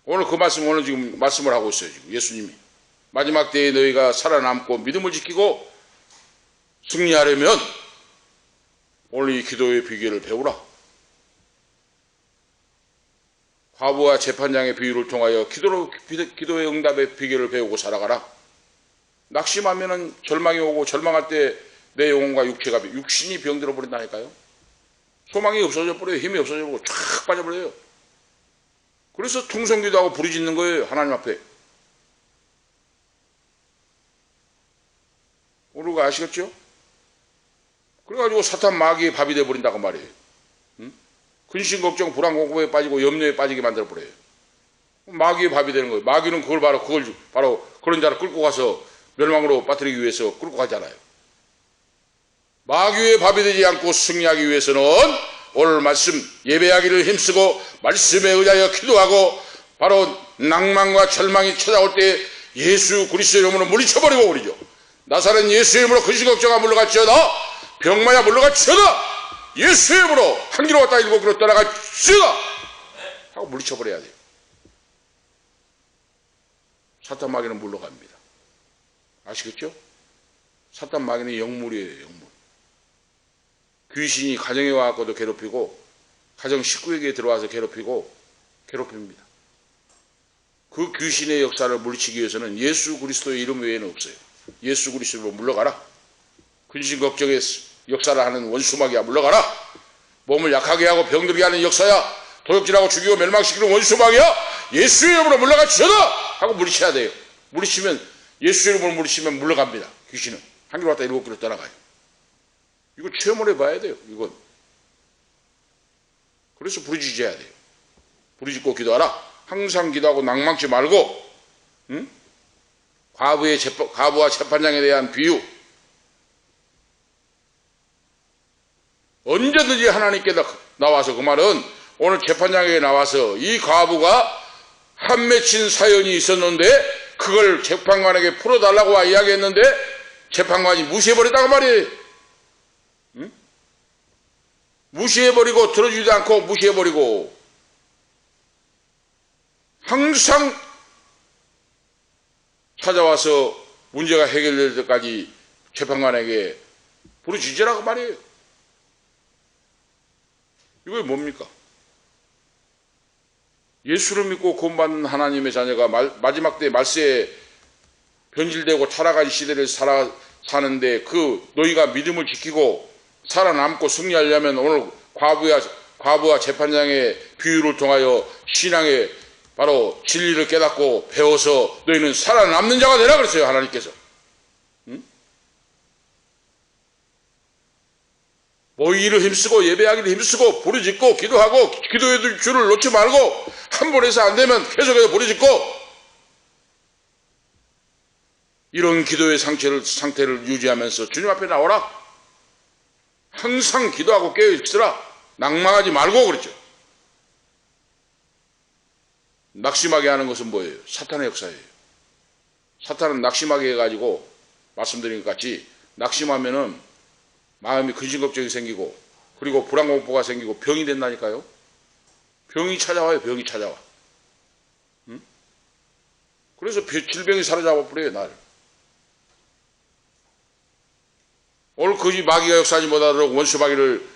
오늘 그 말씀 오늘 지금 말씀을 하고 있어요. 지금 예수님이 마지막 때에 너희가 살아남고 믿음을 지키고 승리하려면 오늘 이 기도의 비결을 배우라. 과부와 재판장의 비유를 통하여 기도의 응답의 비결을 배우고 살아가라. 낙심하면은 절망이 오고 절망할 때 내 영혼과 육신이 병들어 버린다니까요. 소망이 없어져 버려요. 힘이 없어져 버리고 쫙 빠져버려요. 그래서 통성기도하고 부르짖는 거예요. 하나님 앞에. 오늘 그거 아시겠죠? 그래가지고 사탄 마귀의 밥이 되어버린다고 말이에요. 응? 근심 걱정 불안 공포에 빠지고 염려에 빠지게 만들어 버려요. 마귀의 밥이 되는 거예요. 마귀는 그걸 바로 그런 자를 끌고 가서 멸망으로 빠뜨리기 위해서 끌고 가잖아요. 마귀의 밥이 되지 않고 승리하기 위해서는 오늘 말씀 예배하기를 힘쓰고 말씀에 의하여 기도하고 바로 낭만과 절망이 찾아올 때 예수 그리스도의 이름으로 물리쳐버리고 그러죠. 나사렛 예수의 이름으로 근심 걱정아 물러갈지어다 병마야 물러갈지어다 예수의 이름으로 한 길로 왔다 일곱 길로 떠나갈지어다 하고 물리쳐버려야 돼요. 사탄 마귀는 물러갑니다. 아시겠죠? 사탄 마귀는 영물이에요. 영물. 귀신이 가정에 와서도 괴롭히고 가정 식구에게 들어와서 괴롭힙니다. 그 귀신의 역사를 물리치기 위해서는 예수 그리스도의 이름 외에는 없어요. 예수 그리스도로 물러가라. 근심 걱정의 역사를 하는 원수마귀야 물러가라. 몸을 약하게 하고 병들게 하는 역사야. 도둑질하고 죽이고 멸망시키는 원수마귀야 예수의 이름으로 물러갈지어다 하고 물리쳐야 돼요. 예수의 이름으로 물리치면 물러갑니다. 귀신은 한 길 왔다 일곱 길로 떠나가요. 이거 체험을 해봐야 돼요. 이건. 그래서 부르짖어야 돼요. 부르짖고 기도하라. 항상 기도하고 낭망치 말고. 응? 과부와 재판장에 대한 비유. 언제든지 하나님께 나와서 그 말은 오늘 재판장에 나와서 이 과부가 한 맺힌 사연이 있었는데 그걸 재판관에게 풀어달라고 이야기했는데 재판관이 무시해버렸다고 말이에요. 응? 무시해버리고 들어주지도 않고 무시해버리고 항상 찾아와서 문제가 해결될 때까지 재판관에게 부르짖으라고 말이에요. 이게 뭡니까? 예수를 믿고 구원받는 하나님의 자녀가 마지막 때 말세에 변질되고 타락한 시대를 사는데 그 너희가 믿음을 지키고 살아남고 승리하려면 오늘 과부와 재판장의 비유를 통하여 신앙의 바로 진리를 깨닫고 배워서 너희는 살아남는 자가 되라 그랬어요, 하나님께서. 모이기를 힘쓰고 예배하기를 힘쓰고 부르짖고 기도하고 기도의 줄을 놓지 말고 한 번 해서 안 되면 계속해서 부르짖고 이런 기도의 상태를 유지하면서 주님 앞에 나오라. 항상 기도하고 깨어있으라. 낭망하지 말고 그랬죠. 낙심하게 하는 것은 뭐예요? 사탄의 역사예요. 사탄은 낙심하게 해가지고 말씀드린 것 같이 낙심하면은 마음이 근심걱정이 생기고 그리고 불안공포가 생기고 병이 된다니까요. 병이 찾아와요. 병이 찾아와. 그래서 질병이 사로잡아 버려요, 나를. 오늘 거지 마귀가 역사하지 못하도록 원수 마귀를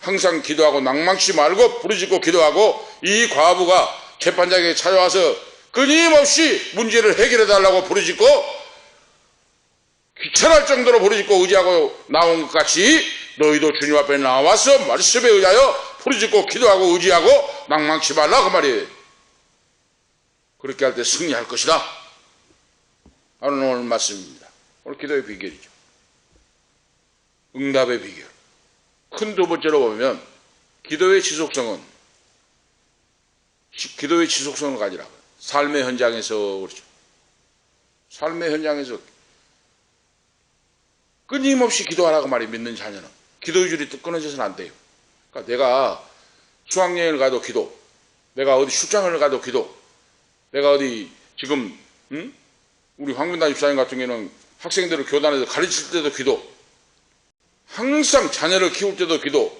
항상 기도하고 낭망치 말고 부르짖고 기도하고 이 과부가 재판장에게 찾아와서 끊임없이 문제를 해결해 달라고 부르짖고 귀찮을 정도로 부르짖고 의지하고 나온 것 같이 너희도 주님 앞에 나와서 말씀에 의하여 부르짖고 기도하고 의지하고 낭망치 말라 그 말이에요. 그렇게 할 때 승리할 것이다 하는 오늘 말씀입니다. 오늘 기도의 비결이죠. 응답의 비결. 큰 두 번째로 보면 기도의 지속성을 가지라. 삶의 현장에서 그렇죠. 삶의 현장에서 끊임없이 기도하라고 말이 믿는 자녀는 기도의 줄이 끊어져서는 안 돼요. 그러니까 내가 수학여행을 가도 기도, 내가 어디 출장을 가도 기도, 내가 어디 지금 우리 황문단 집사님 같은 경우는 학생들을 교단에서 가르칠 때도 기도, 항상 자녀를 키울 때도 기도,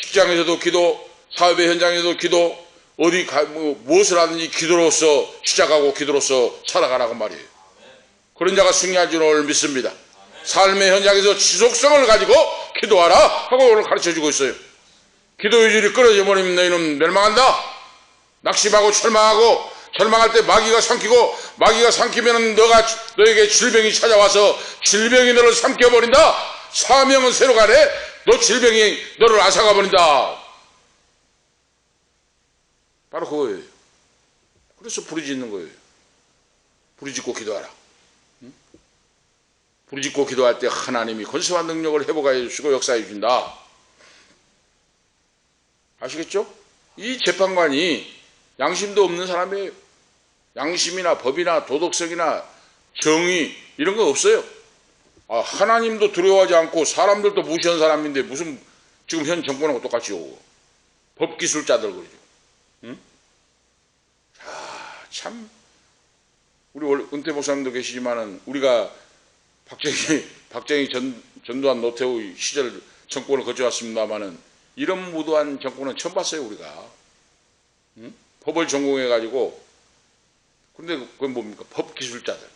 직장에서도 기도, 사업의 현장에서도 기도, 어디 무엇을 하든지 기도로서 시작하고 기도로서 살아가라고 말이에요. 그런 자가 승리할 줄 오늘 믿습니다. 삶의 현장에서 지속성을 가지고 기도하라 하고 오늘 가르쳐주고 있어요. 기도의 줄이 끊어져 버리면 너희는 멸망한다. 낙심하고 절망할 때 마귀가 삼키고 마귀가 삼키면 너에게 질병이 찾아와서 질병이 너를 삼켜버린다. 사명은 새로 가네. 너 질병이 너를 앗아가 버린다. 바로 그거예요. 그래서 부르짖는 거예요. 부르짖고 기도하라. 부르짖고 기도할 때 하나님이 권세와 능력을 회복하여 주시고 역사해 주신다. 아시겠죠? 이 재판관이 양심도 없는 사람이에요. 양심이나 법이나 도덕성이나 정의 이런 거 없어요. 하나님도 두려워하지 않고 사람들도 무시하는 사람인데 무슨 지금 현 정권하고 똑같이 오고 법기술자들 그러죠. 응? 참 우리 은퇴 목사님도 계시지만은 우리가 박정희 전두환 노태우 시절 정권을 거쳐왔습니다만은 이런 무도한 정권은 처음 봤어요 우리가. 응? 법을 전공해가지고 근데 그건 뭡니까? 법기술자들.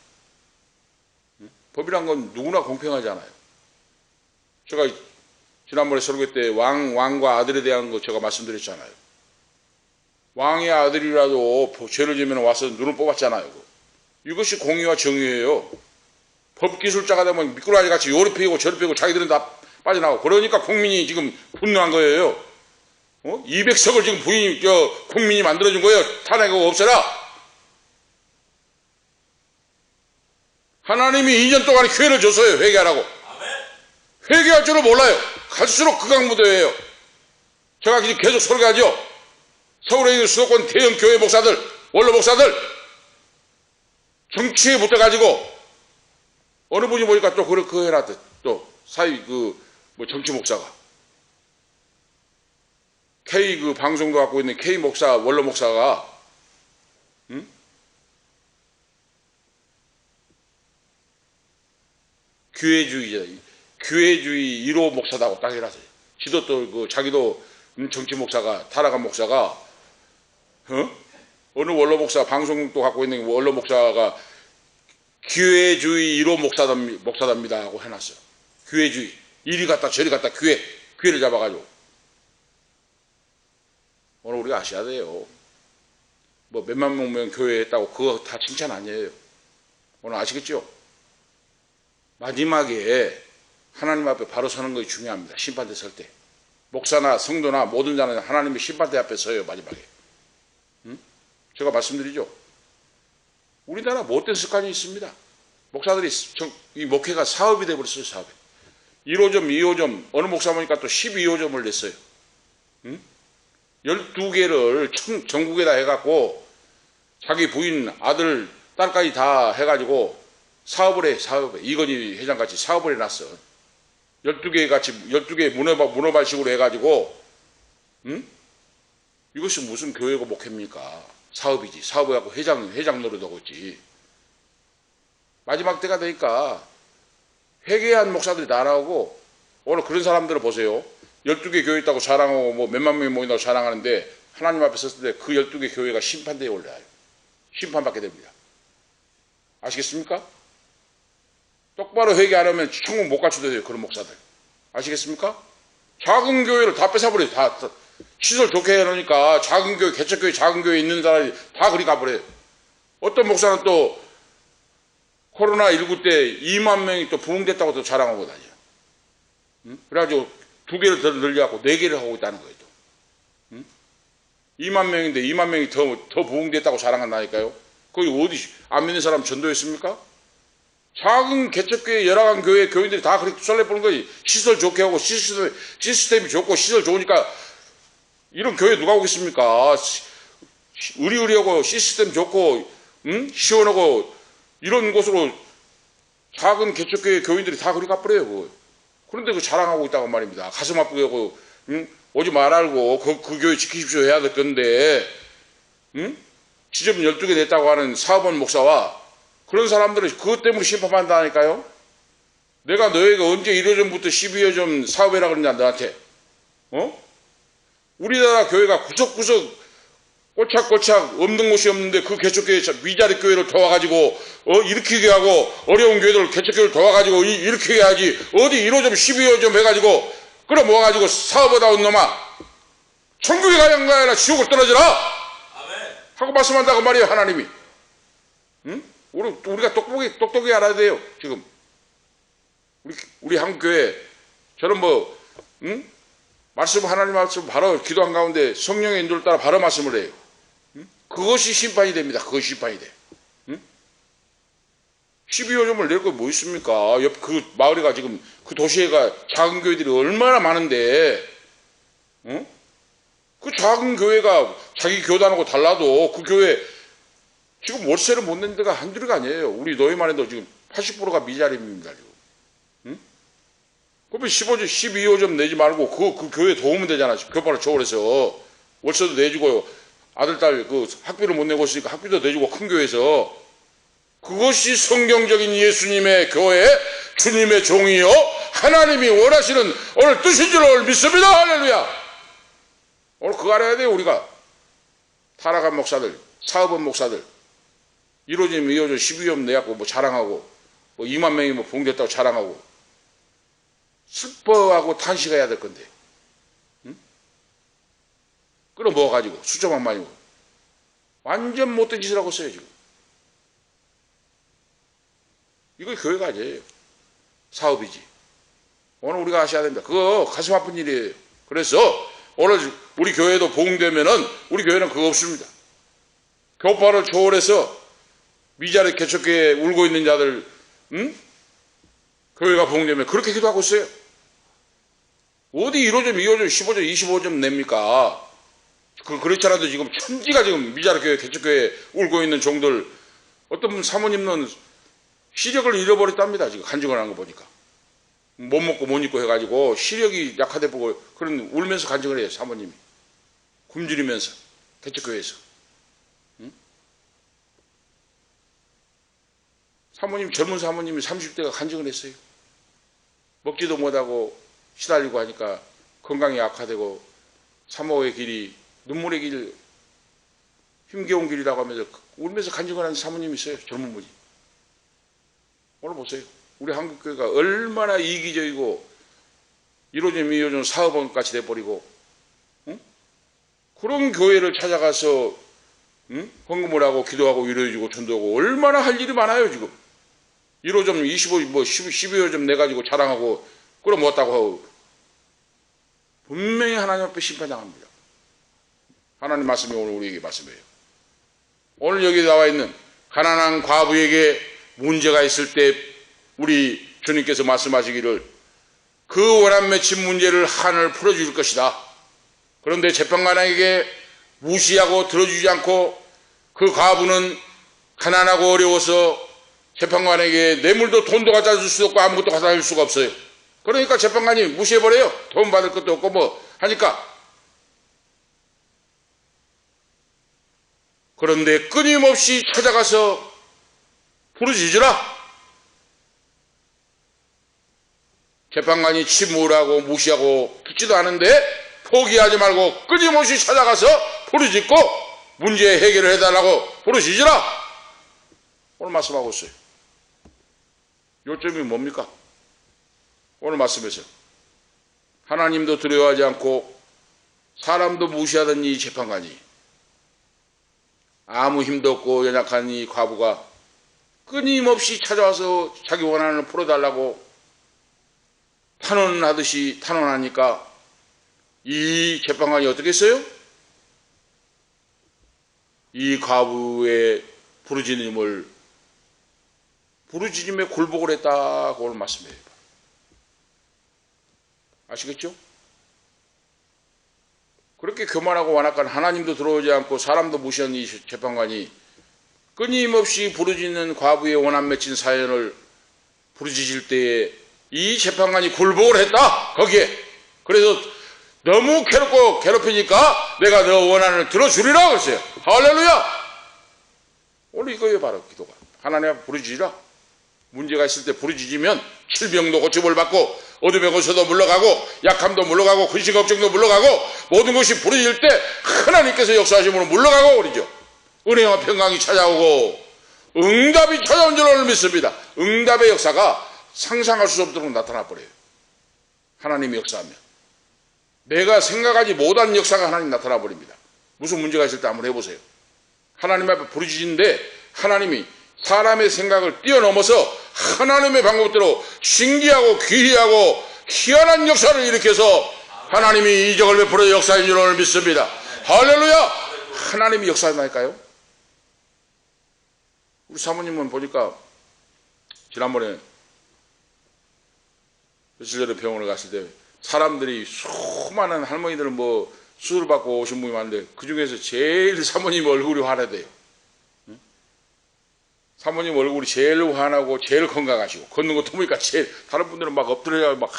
법이란 건 누구나 공평하지 않아요. 제가 지난번에 설교 때 왕과 아들에 대한 거 제가 말씀드렸잖아요. 왕의 아들이라도 죄를 지으면 와서 눈을 뽑았잖아요. 이것이 공의와 정의예요. 법기술자가 되면 미꾸라지 같이 요리 피우고 저리 피우고 자기들은 다 빠져나가고 그러니까 국민이 지금 분노한 거예요. 200석을 지금 국민이 만들어준 거예요. 탄핵하고 없애라. 하나님이 2년 동안 기회를 줬어요. 회개하라고. 회개할 줄을 몰라요. 갈수록 극악무도예요. 제가 계속 설교하죠. 서울에 있는 수도권 대형 교회 목사들, 원로 목사들 정치에 붙어가지고 어느 분이 보니까 또 그거 해놨대. 또 사위 정치 목사가 K 방송도 갖고 있는 K 목사, 원로 목사가 교회주의 1호 목사다고 딱 해놨어요. 지도 또 자기도 정치 목사가 타락한 목사가 어느 원로 목사 방송도 갖고 있는 원로 목사가 교회주의 1호 목사답니다 하고 해놨어요. 교회주의 이리 갔다 저리 갔다 교회를 잡아가지고 오늘 우리가 아셔야 돼요. 뭐 몇만 명면 교회 했다고 그거 다 칭찬 아니에요. 오늘 아시겠죠? 마지막에 하나님 앞에 바로 서는 것이 중요합니다. 심판대 설 때. 목사나 성도나 모든 자는 하나님의 심판대 앞에 서요, 마지막에. 제가 말씀드리죠. 우리나라 못된 습관이 있습니다. 목사들이 이 목회가 사업이 되어버렸어요, 사업이. 1호점, 2호점, 어느 목사 보니까 또 12호점을 냈어요. 12개를 전국에다 해갖고 자기 부인, 아들, 딸까지 다 해가지고 사업을 해, 사업에. 이건희 회장같이 사업을 해놨어. 12개 같이, 12개 문어발식으로 해가지고, 이것이 무슨 교회고 목회입니까? 사업이지. 사업을 하고 회장 노릇하고 있지. 마지막 때가 되니까 회개한 목사들이 다 나오고, 오늘 그런 사람들을 보세요. 12개 교회 있다고 자랑하고 뭐 몇만 명이 모인다고 자랑하는데 하나님 앞에 섰을 때 그 12개 교회가 심판대에 올라요. 심판받게 됩니다. 아시겠습니까? 똑바로 회개 안 하면 천국 못 가출돼요, 그런 목사들. 아시겠습니까? 작은 교회를 다 뺏어버려요. 다 시설 좋게 해놓으니까 작은 교회, 개척교회 작은 교회에 있는 사람이 다 그리 가버려요. 어떤 목사는 또 코로나19 때 2만 명이 또 부흥됐다고 또 자랑하고 다녀요. 그래가지고 2개를 더 늘려갖고 4개를 하고 있다는 거예요. 또. 2만 명인데 2만 명이 더 부흥됐다고 자랑한다니까요. 거기 어디 안 믿는 사람 전도했습니까? 작은 개척교회, 열악한 교회 교인들이 다 그렇게 설레보는 거지. 시설 좋게 하고 시스템이 좋고 시설 좋으니까 이런 교회 누가 오겠습니까? 의리하고 시스템 좋고 시원하고 이런 곳으로 작은 개척교회 교인들이 다 그리 가버려요. 그런데 그 자랑하고 있다고 말입니다. 가슴 아프게 하고 오지 말고 그 교회 지키십시오 해야 될 건데 지점 12개 됐다고 하는 사업원 목사와 그런 사람들은 그것 때문에 심판한다니까요. 내가 너희가 언제 1호점부터 12호점 사업해라 그러냐 너한테. 우리나라 교회가 구석구석 꼬착꼬착 없는 곳이 없는데 그 개척교회 위자리 교회를 도와가지고 일으키게 하고 어려운 교회들 개척교회를 도와가지고 일으키게 하지. 어디 1호점 12호점 해가지고 끌어모아가지고 사업하다 온 놈아 천국에 가야 아니라 지옥을 떨어져라 하고 말씀한다고 말이에요. 하나님이. 우리가 똑똑히 알아야 돼요. 지금 우리 한국교회 저는 말씀 하나님 말씀 바로 기도한 가운데 성령의 인도를 따라 바로 말씀을 해요. 그것이 심판이 됩니다. 그것이 심판이 돼. 12호점을 낼 거 뭐 있습니까? 옆 그 마을에가 지금 그 도시에가 작은 교회들이 얼마나 많은데 그 작은 교회가 자기 교단하고 달라도 그 교회 지금 월세를 못 낸 데가 한둘이가 아니에요. 우리 노예만 해도 지금 80%가 미자립입니다. 지금. 그러면 12호점 내지 말고 그 교회에 도우면 되잖아. 교파를 초월해서 월세도 내주고 아들, 딸 그 학비를 못 내고 있으니까 학비도 내주고 큰 교회에서 그것이 성경적인 예수님의 교회, 주님의 종이요 하나님이 원하시는 오늘 뜻인 줄 믿습니다. 할렐루야. 오늘 그거 알아야 돼요. 우리가 타락한 목사들, 사업원 목사들 1호점, 2호점, 12호점 내갖고 뭐 자랑하고 뭐 2만 명이 뭐 부흥됐다고 자랑하고 슬퍼하고 탄식해야 될 건데 끌어모아가지고 숫자만 많이 오고 완전 못된 짓을 하고 있어요. 지금 이거 교회가 아니에요. 사업이지. 오늘 우리가 아셔야 됩니다. 그거 가슴 아픈 일이에요. 그래서 오늘 우리 교회도 부흥되면은 우리 교회는 그거 없습니다. 교파를 초월해서 미자리 개척교회에 울고 있는 자들 교회가 부흥되면 그렇게 기도하고 있어요. 어디 1호점, 2호점, 15점, 25점 냅니까? 그렇지 않아도 지금 천지가 지금 미자리 교회, 개척교회에 울고 있는 종들 어떤 분 사모님은 시력을 잃어버렸답니다. 지금 간증을 한 거 보니까. 못 먹고 못 입고 해가지고 시력이 약하대 보고 그런 울면서 간증을 해요. 사모님이. 굶주리면서 개척교회에서. 사모님, 젊은 사모님이 30대가 간증을 했어요. 먹지도 못하고 시달리고 하니까 건강이 악화되고 사모의 길이 눈물의 길 힘겨운 길이라고 하면서 울면서 간증을 하는 사모님이 있어요. 젊은 분이. 오늘 보세요. 우리 한국교회가 얼마나 이기적이고 1호점, 2호점 사업원같이 돼버리고 그런 교회를 찾아가서 헌금을 하고 기도하고 위로해주고 전도하고 얼마나 할 일이 많아요. 지금 1호점 12호점 내가지고 자랑하고 그럼 어떻다고? 분명히 하나님 앞에 심판당합니다. 하나님 말씀이 오늘 우리에게 말씀이에요. 오늘 여기 나와 있는 가난한 과부에게 문제가 있을 때 우리 주님께서 말씀하시기를 그 원한 맺힌 문제를 하늘 풀어줄 것이다. 그런데 재판관에게 무시하고 들어주지 않고 그 과부는 가난하고 어려워서 재판관에게 뇌물도 돈도 갖다 줄 수도 없고 아무것도 갖다 줄 수가 없어요. 그러니까 재판관이 무시해버려요. 돈 받을 것도 없고 뭐 하니까. 그런데 끊임없이 찾아가서 부르짖으라. 재판관이 침묵하고 무시하고 듣지도 않은데 포기하지 말고 끊임없이 찾아가서 부르짖고 문제 해결을 해달라고 부르짖으라. 오늘 말씀하고 있어요. 요점이 뭡니까? 오늘 말씀에서 하나님도 두려워하지 않고 사람도 무시하던 이 재판관이 아무 힘도 없고 연약한 이 과부가 끊임없이 찾아와서 자기 원한을 풀어달라고 탄원하듯이 탄원하니까 이 재판관이 어떻게 했어요? 이 과부의 부르짖음에 굴복을 했다고 오늘 말씀해요. 아시겠죠? 그렇게 교만하고 완악한 하나님도 들어오지 않고 사람도 무시한 이 재판관이 끊임없이 부르짖는 과부의 원한 맺힌 사연을 부르짖을 때에 이 재판관이 굴복을 했다. 거기에. 그래서 너무 괴롭고 괴롭히니까 내가 너 원한을 들어주리라 그랬어요. 할렐루야. 오늘 이거예요. 바로 기도가. 하나님 앞에 부르짖으라. 문제가 있을 때 부르짖으면 질병도 고침을 받고 어둠의 곳에도 물러가고 약함도 물러가고 근심 걱정도 물러가고 모든 것이 부르짖을 때 하나님께서 역사하심으로 물러가고 그러죠. 은혜와 평강이 찾아오고 응답이 찾아온 줄 오늘 믿습니다. 응답의 역사가 상상할 수 없도록 나타나 버려요. 하나님이 역사하면. 내가 생각하지 못한 역사가 하나님 나타나 버립니다. 무슨 문제가 있을 때 한번 해보세요. 하나님 앞에 부르짖는데 하나님이 사람의 생각을 뛰어넘어서 하나님의 방법대로 신기하고 귀하고 희한한 역사를 일으켜서 하나님이 이적을 베풀어 역사인 줄 오늘 믿습니다. 할렐루야. 하나님이 역사한다니까요. 우리 사모님은 보니까 지난번에 며칠 전에 병원을 갔을 때 사람들이 수많은 할머니들은 뭐 수술 받고 오신 분이 많은데 그 중에서 제일 사모님 얼굴이 환하대요. 사모님 얼굴이 제일 환하고 제일 건강하시고 걷는 것도 보니까 제일 다른 분들은 막 엎드려야 막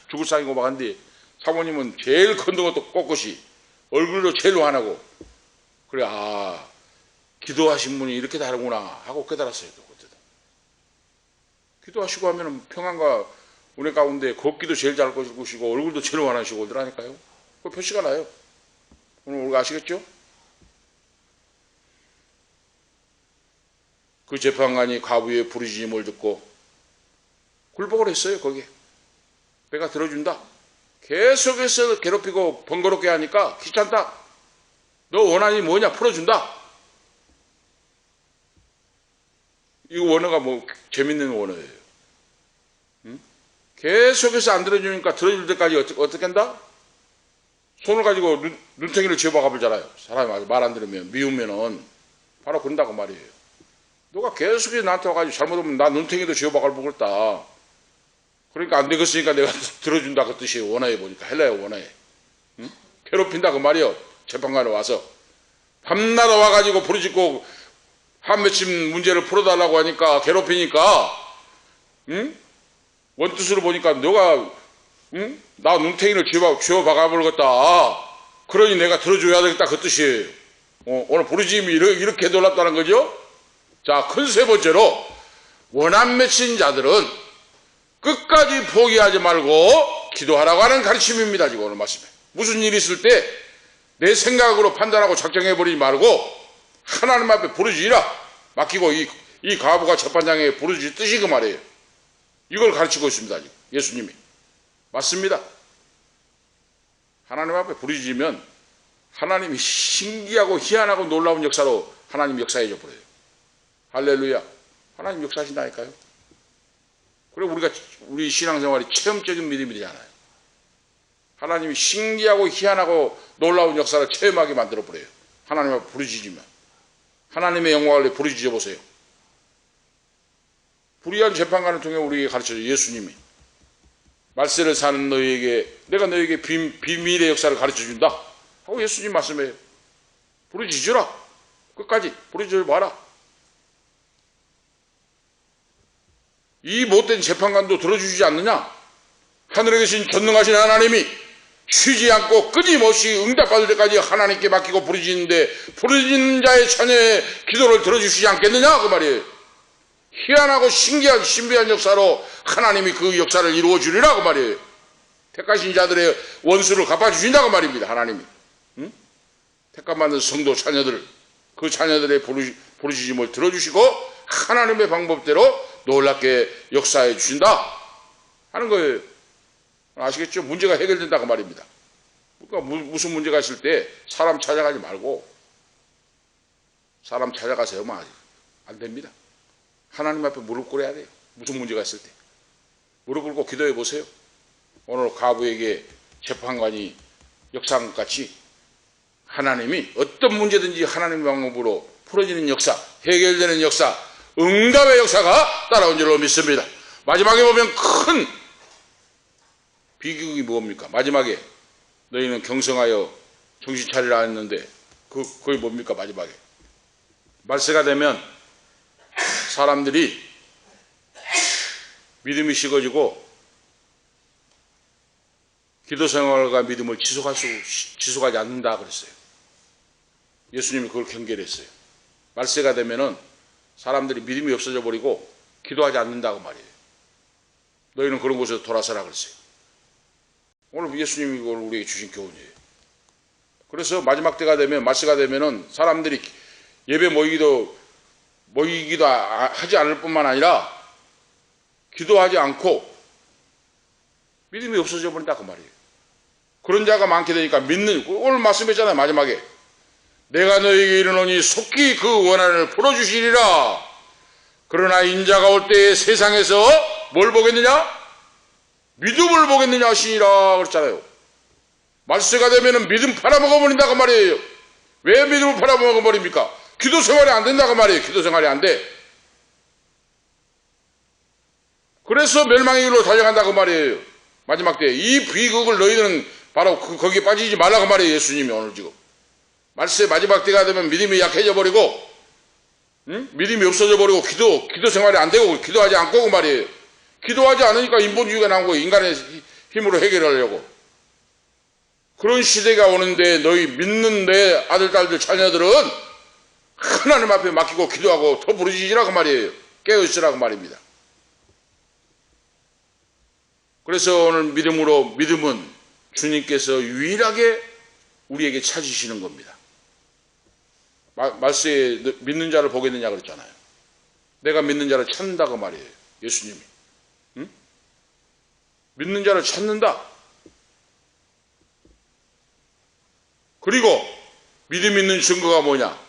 죽을 상이고 막 한데 사모님은 제일 걷는 것도 꼿꼿이 얼굴도 제일 환하고 그래 기도하신 분이 이렇게 다르구나 하고 깨달았어요. 그때도. 기도하시고 하면 평안과 은혜 가운데 걷기도 제일 잘 걷으시고 얼굴도 제일 환하시고 그러니까요. 그 표시가 나요. 오늘 아시겠죠? 그 재판관이 과부의 부르짖음을 듣고 굴복을 했어요. 거기에. 내가 들어준다. 계속해서 괴롭히고 번거롭게 하니까 귀찮다. 너 원한이 뭐냐 풀어준다. 이 원어가 뭐 재밌는 원어예요. 응? 계속해서 안 들어주니까 들어줄 때까지 어떻게 한다? 손을 가지고 눈탱이를 쥐어박아 보잖아요. 사람이 말 안 들으면 미우면은 바로 그런다고 말이에요. 너가 계속해서 나한테 와가지고 잘못하면 나 눈탱이도 쥐어박아 보겠다. 그러니까 안 되겠으니까 내가 들어준다 그 뜻이에요. 원어에 보니까 헬라어 원어에. 응? 괴롭힌다 그 말이에요. 재판관에 와서 밤낮 와가지고 부르짖고 한 맺힌 문제를 풀어달라고 하니까 괴롭히니까 응? 원뜻으로 보니까 너가 응? 나 눈탱이를 쥐어박아 버리겠다. 그러니 내가 들어줘야 되겠다 그 뜻이에요. 오늘 부르짖음이 이렇게 놀랍다는 거죠. 자, 큰 세 번째로 원한 맺힌 자들은 끝까지 포기하지 말고 기도하라고 하는 가르침입니다. 지금 오늘 말씀에 무슨 일이 있을 때 내 생각으로 판단하고 작정해버리지 말고 하나님 앞에 부르짖으라. 맡기고 이 과부가 재판장에 부르짖을 뜻이 그 말이에요. 이걸 가르치고 있습니다. 지금 예수님이. 맞습니다. 하나님 앞에 부르짖으면 하나님이 신기하고 희한하고 놀라운 역사로 하나님 역사해 줘 버려요. 할렐루야. 하나님 역사하신다니까요. 그리고 우리 신앙생활이 체험적인 믿음이 되잖아요. 하나님이 신기하고 희한하고 놀라운 역사를 체험하게 만들어버려요. 하나님 앞에 부르짖으면. 하나님의 영광을 부르짖어 보세요. 불의한 재판관을 통해 우리에게 가르쳐줘. 예수님이 말세를 사는 너희에게 내가 너희에게 비밀의 역사를 가르쳐준다 하고 예수님 말씀해요. 부르짖으라. 끝까지 부르짖어 봐라. 이 못된 재판관도 들어주지 않느냐? 하늘에 계신 전능하신 하나님이 쉬지 않고 끊임없이 응답받을 때까지 하나님께 맡기고 부르짖는데 부르짖는 자의 자녀의 기도를 들어주시지 않겠느냐? 그 말이에요. 희한하고 신기한 신비한 역사로 하나님이 그 역사를 이루어 주리라 그 말이에요. 택하신 자들의 원수를 갚아주신다고 말입니다. 하나님이. 응? 택함받는 성도 자녀들, 그 자녀들의 부르짖음을 들어주시고 하나님의 방법대로 놀랍게 역사해 주신다 하는 거예요. 아시겠죠? 문제가 해결된다고 말입니다. 그러니까 무슨 문제가 있을 때 사람 찾아가지 말고 사람 찾아가세요. 안 됩니다. 하나님 앞에 무릎 꿇어야 돼요. 무슨 문제가 있을 때 무릎 꿇고 기도해 보세요. 오늘 가부에게 재판관이 역사같이 하나님이 어떤 문제든지 하나님의 방법으로 풀어지는 역사, 해결되는 역사, 응답의 역사가 따라온 줄로 믿습니다. 마지막에 보면 큰 비극이 뭡니까? 마지막에 너희는 경성하여 정신 차리라 했는데 그게 뭡니까? 마지막에 말세가 되면 사람들이 믿음이 식어지고 기도 생활과 믿음을 지속하지 않는다 그랬어요. 예수님이 그걸 경계했어요. 말세가 되면은 사람들이 믿음이 없어져 버리고 기도하지 않는다고 말이에요. 너희는 그런 곳에서 돌아서라 그랬어요. 오늘 예수님이 이걸 우리에게 주신 교훈이에요. 그래서 마지막 때가 되면 말세가 되면은 사람들이 예배 모이기도 하지 않을 뿐만 아니라 기도하지 않고 믿음이 없어져 버린다 그 말이에요. 그런 자가 많게 되니까 오늘 말씀했잖아요. 마지막에 내가 너에게 이르노니 속히 그 원한을 풀어주시리라. 그러나 인자가 올 때에 세상에서 뭘 보겠느냐? 믿음을 보겠느냐 하시니라 그랬잖아요. 말세가 되면은 믿음 팔아먹어버린다고 말이에요. 왜 믿음을 팔아먹어버립니까? 기도 생활이 안 된다고 말이에요. 기도 생활이 안 돼. 그래서 멸망의 길로 달려간다고 말이에요. 마지막 때 이 비극을 너희들은 바로 거기에 빠지지 말라고 말이에요. 예수님이 오늘 지금 말세 마지막 때가 되면 믿음이 약해져 버리고 믿음이 없어져 버리고 기도 생활이 안 되고 기도하지 않고 그 말이에요. 기도하지 않으니까 인본주의가 나온 거예요. 인간의 힘으로 해결하려고. 그런 시대가 오는데 너희 믿는 내 아들, 딸들, 자녀들은 하나님 앞에 맡기고 기도하고 더 부르짖으라고 말이에요. 깨어있으라고 말입니다. 그래서 오늘 믿음은 주님께서 유일하게 우리에게 찾으시는 겁니다. 말세에 믿는 자를 보겠느냐 그랬잖아요. 내가 믿는 자를 찾는다고 말이에요. 예수님이. 응? 믿는 자를 찾는다. 그리고 믿음 있는 증거가 뭐냐?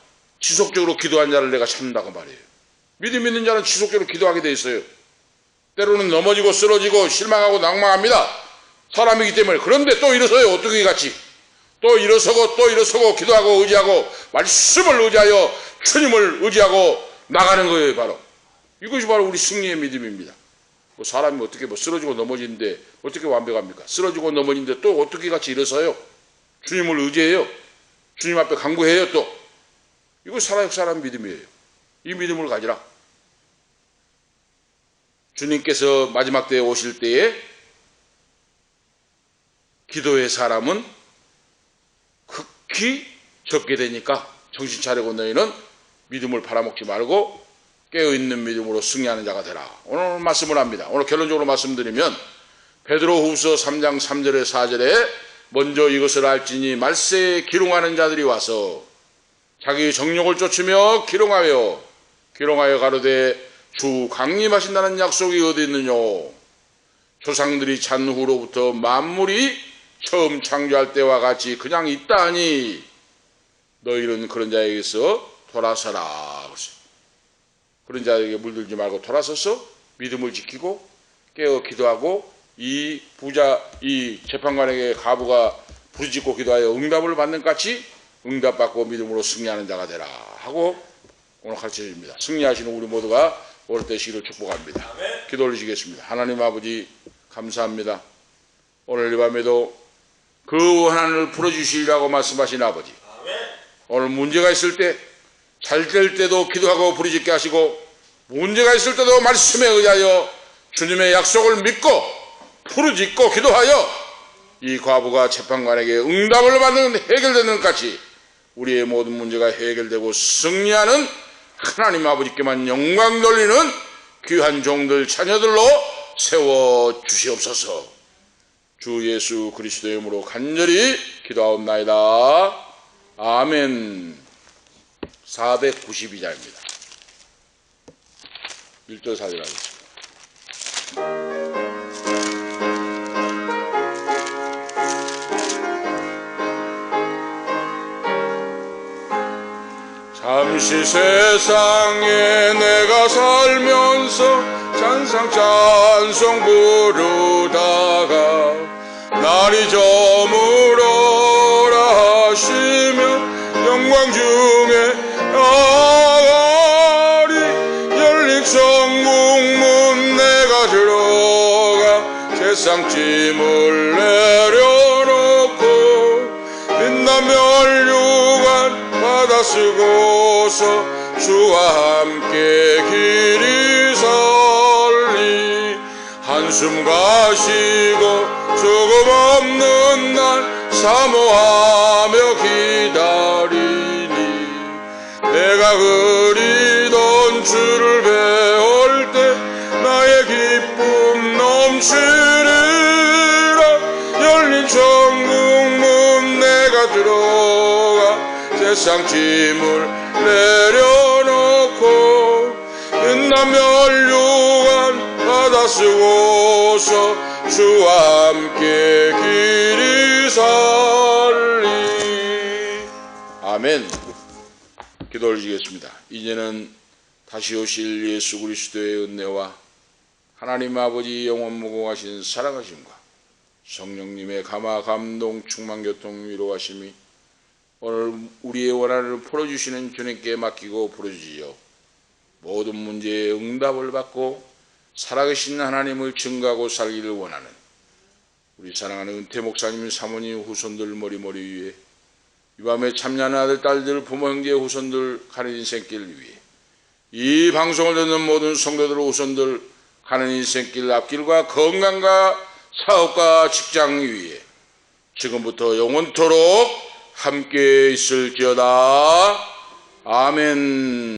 지속적으로 기도한 자를 내가 찾는다고 말이에요. 믿음 있는 자는 지속적으로 기도하게 돼 있어요. 때로는 넘어지고 쓰러지고 실망하고 낭망합니다. 사람이기 때문에. 그런데 또 일어서요. 오뚜기 같이. 또 일어서고 기도하고 의지하고 말씀을 의지하여 주님을 의지하고 나가는 거예요. 바로 이것이 바로 우리 승리의 믿음입니다. 사람이 어떻게 쓰러지고 넘어지는데 어떻게 완벽합니까? 쓰러지고 넘어지는데 또 어떻게 같이 일어서요? 주님을 의지해요. 주님 앞에 간구해요. 또 이거 살아역사라는 믿음이에요. 이 믿음을 가지라. 주님께서 마지막 때에 오실 때에 기도의 사람은 극히 적게 되니까 정신 차리고 너희는 믿음을 팔아먹지 말고 깨어있는 믿음으로 승리하는 자가 되라. 오늘 말씀을 합니다. 오늘 결론적으로 말씀드리면 베드로후서 3장 3절에 4절에 먼저 이것을 알지니 말세에 기롱하는 자들이 와서 자기 정욕을 쫓으며 기롱하여 가로되 주 강림하신다는 약속이 어디 있느냐. 조상들이 잔 후로부터 만물이 처음 창조할 때와 같이 그냥 있다니 너희는 그런 자에게서 돌아서라. 그런 자에게 물들지 말고 돌아서서 믿음을 지키고 깨어 기도하고 이 재판관에게 과부가 부르짖고 기도하여 응답을 받는 같이 응답받고 믿음으로 승리하는 자가 되라 하고 오늘 가르쳐줍니다. 승리하시는 우리 모두가 오늘 되시기를 축복합니다. 기도 올리시겠습니다. 하나님 아버지 감사합니다. 오늘 이 밤에도 그 원한을 풀어주시리라고 말씀하신 아버지, 오늘 문제가 있을 때 잘 될 때도 기도하고 부르짖게 하시고 문제가 있을 때도 말씀에 의하여 주님의 약속을 믿고 부르짖고 기도하여 이 과부가 재판관에게 응답을 받는 해결되는 것같이 우리의 모든 문제가 해결되고 승리하는 하나님 아버지께만 영광 돌리는 귀한 종들 자녀들로 세워주시옵소서. 주 예수 그리스도의 이름으로 간절히 기도하옵나이다. 아멘. 492자입니다. 1절 4절 하겠습니다. 잠시 세상에 내가 살면서 찬송 부르다가 날이 저물어라 하시며 영광 중에 나가리 열린 천국문 내가 들어가 세상 짐을 내려놓고 빛나며 멸류관 받아 쓰고서 주와 함께 길이 살리 한숨 가시고 조금 없는 날 사모하며 기다리니 내가 그리던 주를 배울 때 나의 기쁨 넘치리라 열린 천국문 내가 들어가 세상 짐을 내려놓고 빛난 멸류관 받아 쓰고서 주와 함께 길이 살리. 아멘. 기도 올리겠습니다. 이제는 다시 오실 예수 그리스도의 은혜와 하나님 아버지 영원 무궁하신 사랑하심과 성령님의 감화 감동 충만 교통 위로하심이 오늘 우리의 원한을 풀어주시는 주님께 맡기고 부르짖어 모든 문제에 응답을 받고 살아계신 하나님을 증거하고 살기를 원하는 우리 사랑하는 은퇴 목사님, 사모님, 후손들 머리머리 위에 이 밤에 참여하는 아들, 딸들, 부모, 형제, 후손들 가는 인생길 위에 이 방송을 듣는 모든 성도들, 후손들 가는 인생길 앞길과 건강과 사업과 직장 위에 지금부터 영원토록 함께 있을지어다. 아멘.